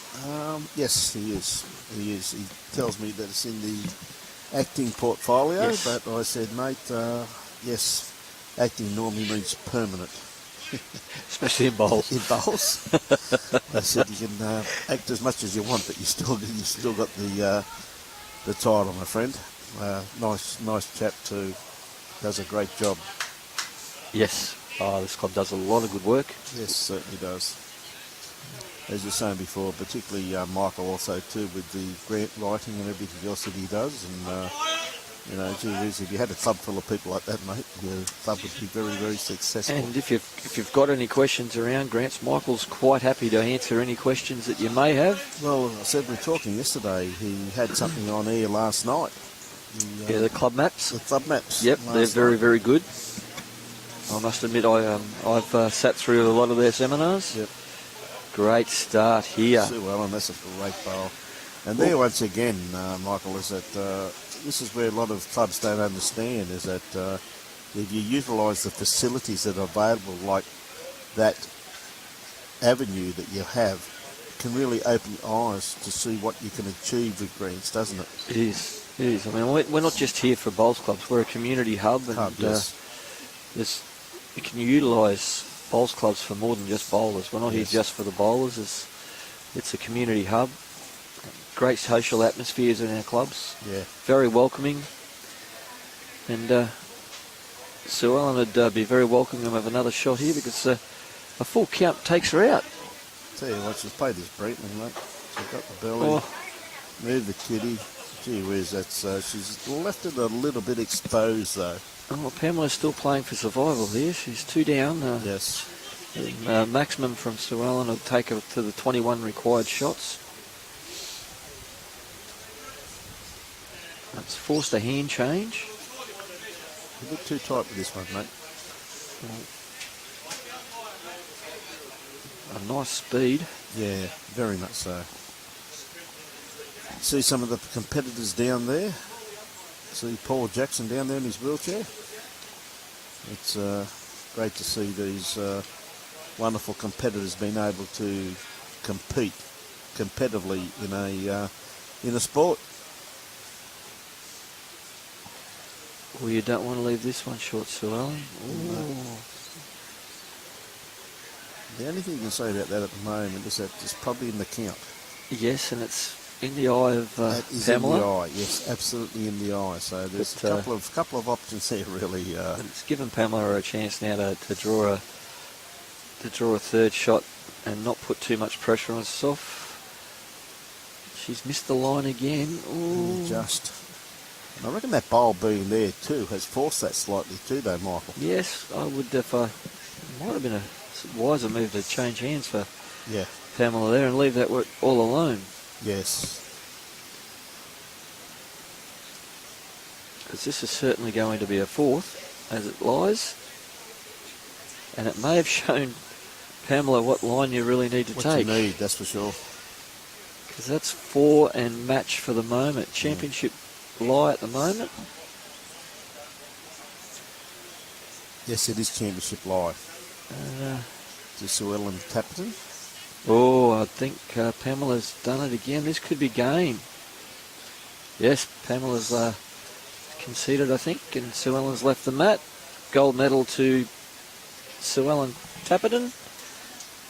Yes, he is. He is. He tells me that it's in the acting portfolio, Yes. but I said, mate, yes, acting normally means permanent. Especially in bowls. In bowls. I said you can act as much as you want, but you still got the title, my friend. Nice chap too. Does a great job. Yes. Oh, this club does a lot of good work. Yes, certainly does. As you were saying before, particularly Michael also too, with the grant writing and everything else that he does. And, gee whiz, if you had a club full of people like that, mate, your club would be very, very successful. And if you've got any questions around grants, Michael's quite happy to answer any questions that you may have. Well, I said we were talking yesterday. He had something on air last night. The club maps. The club maps. Yep, they're very, very good. I must admit, I've sat through a lot of their seminars. Yep. Great start here. Suellen, that's a great bowl. And there, once again, Michael, is that this is where a lot of clubs don't understand, is that if you utilise the facilities that are available, like that avenue that you have, it can really open your eyes to see what you can achieve with greens, doesn't it? It is. It is. I mean, we're not just here for bowls clubs. We're a community hub, and Yes. you can utilise bowls clubs for more than just bowlers. We're not here Yes. just for the bowlers. It's a community hub. Great social atmospheres in our clubs. Yeah. Very welcoming. And Suellen would be very welcoming of another shot here, because a full count takes her out. Tell you what, she's played this Breitling, mate. She's got the belly, Oh. move the kitty. Gee whiz, that's she's left it a little bit exposed though. Oh, Pamela's still playing for survival here. She's 2 down. Yes. Maximum from Suellen will take her to the 21 required shots. That's forced a hand change. A bit too tight with this one, mate. A nice speed. Yeah, very much so. See some of the competitors down there. See Paul Jackson down there in his wheelchair. It's great to see these wonderful competitors being able to compete competitively in a sport. Well, you don't want to leave this one short, Suellen. The only thing you can say about that at the moment is that it's probably in the count. Yes, and it's in the eye of That is Pamela. in the eye, yes, absolutely in the eye. So there's But, a couple of options there, really. And it's given Pamela a chance now to draw a third shot and not put too much pressure on herself. She's missed the line again. Ooh. Just. And I reckon that bowl being there too has forced that slightly too, though, Michael. Yes, I would. If I might have been a wiser move to change hands for Yeah. Pamela there and leave that work all alone. Yes. Because this is certainly going to be a fourth as it lies, and it may have shown Pamela what line you really need to What take. you need, that's for sure. Because that's 4 and match for the moment. Championship lie at the moment. Yes, it is championship live. To Suellen Tappenden. Oh, I think Pamela's done it again. This could be game. Yes, Pamela's conceded, I think, and Suellen's left the mat. Gold medal to Suellen Tappenden.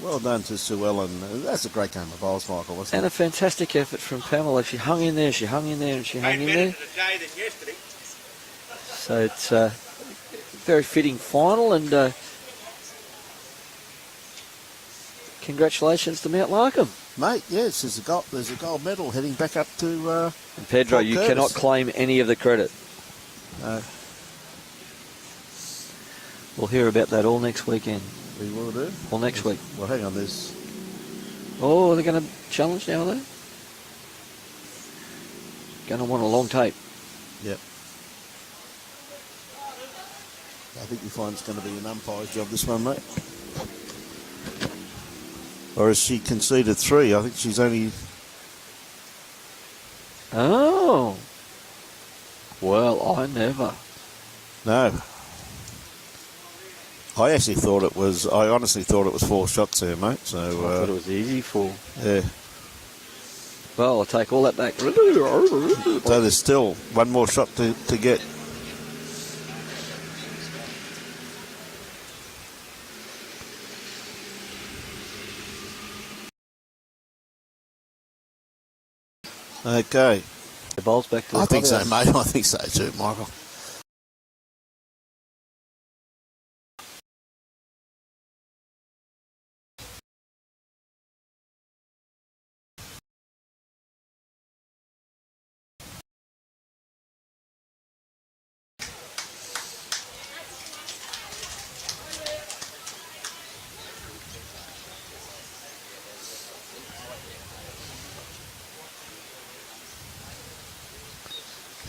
Well done to Suellen. That's a great game of bowls, Michael, wasn't And it? a fantastic effort from Pamela. She hung in there, and she hung in there. So it's a very fitting final, and congratulations to Mount Larkham. Mate, yes, there's a gold medal heading back up to... And Pedro, Paul you Curtis. cannot claim any of the credit. No, We'll hear about that all next weekend. we will do. All next week. Well, hang on, there's... Oh, they're going to challenge now, are they? Going to want a long tape. Yep. I think you find it's going to be an umpire's job, this one, mate. Or has she conceded 3? I think she's only... Oh. Well, I never. No. I honestly thought it was 4 shots there, mate. So I thought it was easy 4. yeah. Well, I'll take all that back. So there's still one more shot to get. Okay. The ball's back to the I think so, clubhouse. mate. I think so too, Michael.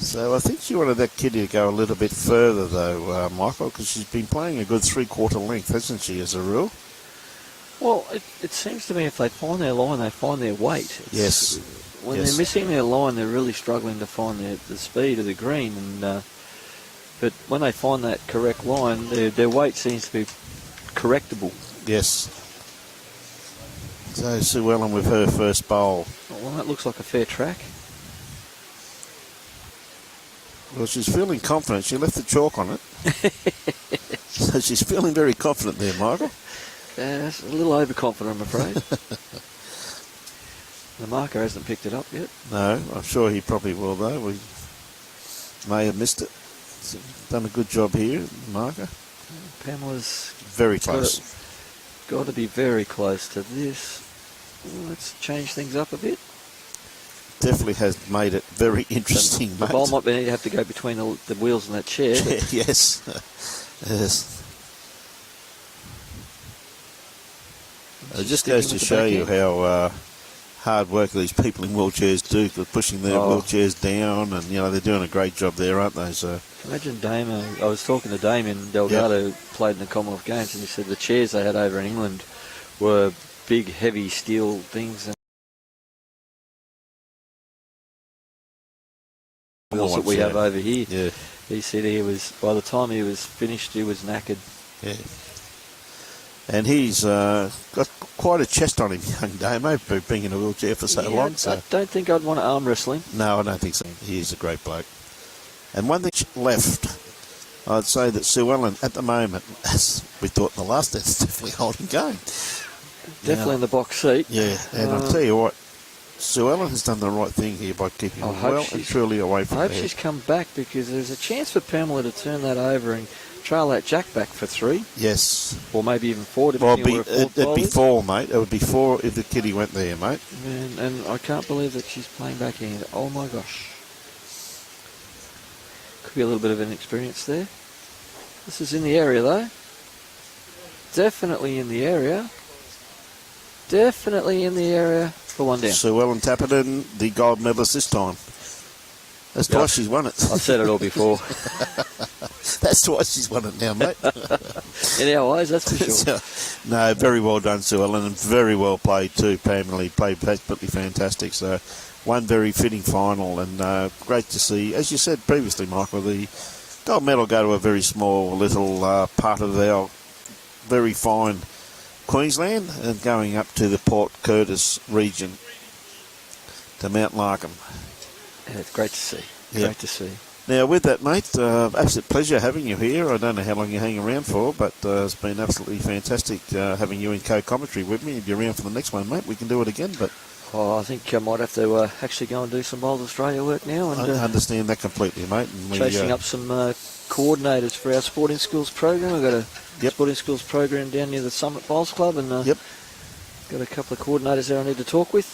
So I think she wanted that kitty to go a little bit further, though, Michael, because she's been playing a good 3/4 length, hasn't she, as a rule? Well, it seems to me if they find their line, they find their weight. Yes. When Yes. they're missing their line, they're really struggling to find the speed of the green. And but when they find that correct line, their weight seems to be correctable. Yes. So Suellen with her first bowl. Well, that looks like a fair track. Well, she's feeling confident. She left the chalk on it. So she's feeling very confident there, Michael. That's a little overconfident, I'm afraid. The marker hasn't picked it up yet. No, I'm sure he probably will, though. We may have missed it. He's done a good job here, marker. Pamela's Very close. got to be very close to this. Let's change things up a bit. Definitely has made it very interesting, The mate. ball might have to go between the wheels in that chair. Yes. Yes. It just goes to show you how hard work these people in wheelchairs do for pushing their wheelchairs down, and they're doing a great job there, aren't they? So Imagine Damon. I was talking to Damien Delgado, played in the Commonwealth Games, and he said the chairs they had over in England were big, heavy steel things. And wheels that we have over here. Yeah. He said by the time he was finished, he was knackered. Yeah. And he's got quite a chest on him, young Damo, for being in a wheelchair for so long. So. I don't think I'd want to arm wrestle him. No, I don't think so. He is a great bloke. And one thing left, I'd say that Suellen, at the moment, as we thought in the last, that's definitely holding going. Definitely in the box seat. Yeah, and I'll tell you what, Suellen has done the right thing here by keeping him well and truly away from I hope there. she's come back, because there's a chance for Pamela to turn that over and trail that jack back for 3. Yes. Or maybe even 4, Well, depending on where a it'd be 4, mate. It would be 4 if the kitty went there, mate. And I can't believe that she's playing backhand. Oh my gosh. Could be a little bit of inexperience there. This is in the area though. Definitely in the area. Definitely in the area for 1 down. Suellen Tappenden, the gold medalist this time. That's twice she's won it. I've said it all before. That's twice she's won it now, mate. In our eyes, that's for sure. No, very well done, Suellen, and very well played too, Pamela. Played absolutely fantastic. So, one very fitting final, and great to see, as you said previously, Michael, the gold medal go to a very small little part of our very fine Queensland, and going up to the Port Curtis region, to Mount Larkham. Yeah, it's great to see. Yep. Great to see. Now, with that, mate, absolute pleasure having you here. I don't know how long you hang around for, but it's been absolutely fantastic having you in co-commentary with me. If you're around for the next one, mate, we can do it again. But I think I might have to actually go and do some Bowls Australia work now. And I understand that completely, mate. And chasing up some coordinators for our sporting schools program. I've got a sporting schools program down near the Summit Bowls Club, and got a couple of coordinators there I need to talk with.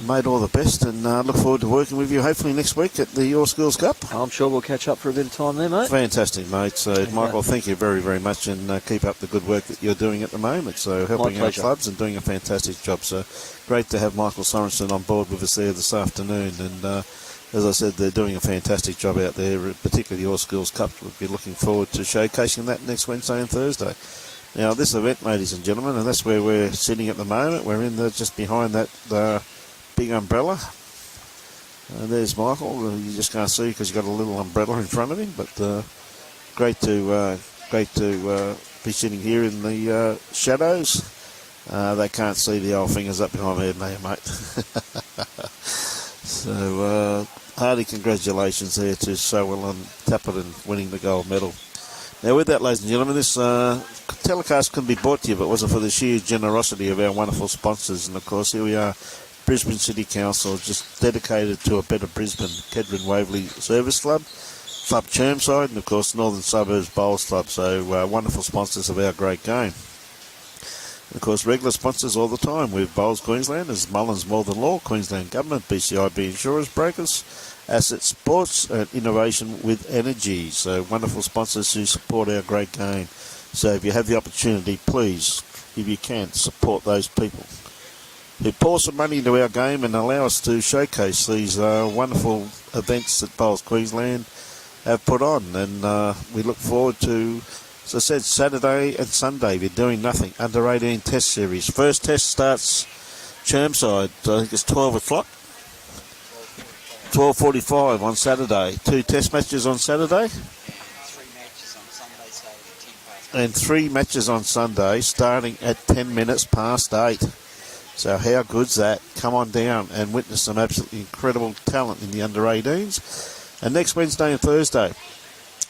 Mate, all the best, and look forward to working with you hopefully next week at the Your Schools Cup. I'm sure we'll catch up for a bit of time there, mate. Fantastic, mate. So, Michael, thank you very, very much, and keep up the good work that you're doing at the moment. So, helping our clubs and doing a fantastic job. So, great to have Michael Sorensen on board with us there this afternoon. And as I said, they're doing a fantastic job out there, particularly the Your Schools Cup. We'll be looking forward to showcasing that next Wednesday and Thursday. Now, this event, ladies and gentlemen, and that's where we're sitting at the moment. We're in just behind that big umbrella. There's Michael. You just can't see because he's got a little umbrella in front of him, but great to be sitting here in the shadows. They can't see the old fingers up behind my head now, mate. So, hearty congratulations there to Suellen Tappenden winning the gold medal. Now, with that, ladies and gentlemen, this telecast couldn't be brought to you if it wasn't for the sheer generosity of our wonderful sponsors. And, of course, here we are, Brisbane City Council, just dedicated to a better Brisbane, Kedron Waverley Service Club, Club Chermside, and, of course, Northern Suburbs Bowls Club. So, wonderful sponsors of our great game. And of course, regular sponsors all the time with Bowls Queensland as Mullins More Than Law, Queensland Government, BCIB Insurance Brokers, Asset Sports, and Innovation with Energy. So wonderful sponsors who support our great game. So if you have the opportunity, please, if you can, support those people who pour some money into our game and allow us to showcase these wonderful events that Bowls Queensland have put on. And we look forward to, as I said, Saturday and Sunday, we're doing nothing. Under 18 test series. First test starts Chermside, I think it's 12 o'clock. 12:45 on Saturday. 2 test matches on Saturday. And 3 matches on Sunday starting at 10 minutes past 8. So how good's that? Come on down and witness some absolutely incredible talent in the under 18s. And next Wednesday and Thursday,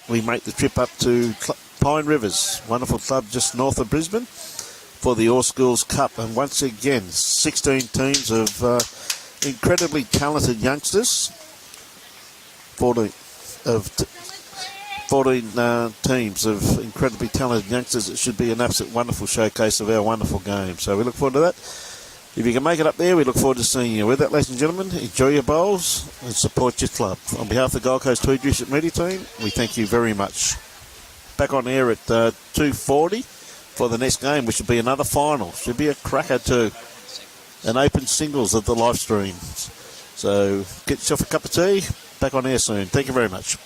we make the trip up to Pine Rivers, wonderful club just north of Brisbane, for the All Schools Cup. And once again, 16 teams of incredibly talented youngsters, 14 teams of incredibly talented youngsters. It should be an absolute wonderful showcase of our wonderful game. So we look forward to that. If you can make it up there, we look forward to seeing you. With that, ladies and gentlemen, enjoy your bowls and support your club. On behalf of the Gold Coast Tweed District Media Team, we thank you very much. Back on air at 2:40 for the next game, which will be another final. Should be a cracker too. An open singles of the live streams. So get yourself a cup of tea. Back on air soon. Thank you very much.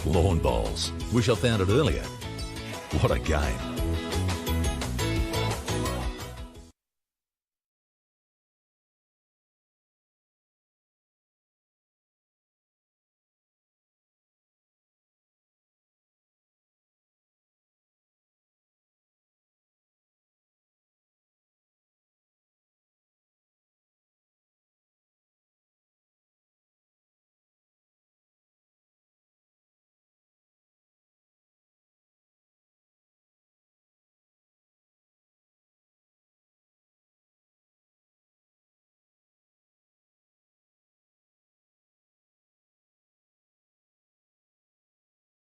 Lawn bowls. Wish I found it earlier. What a game.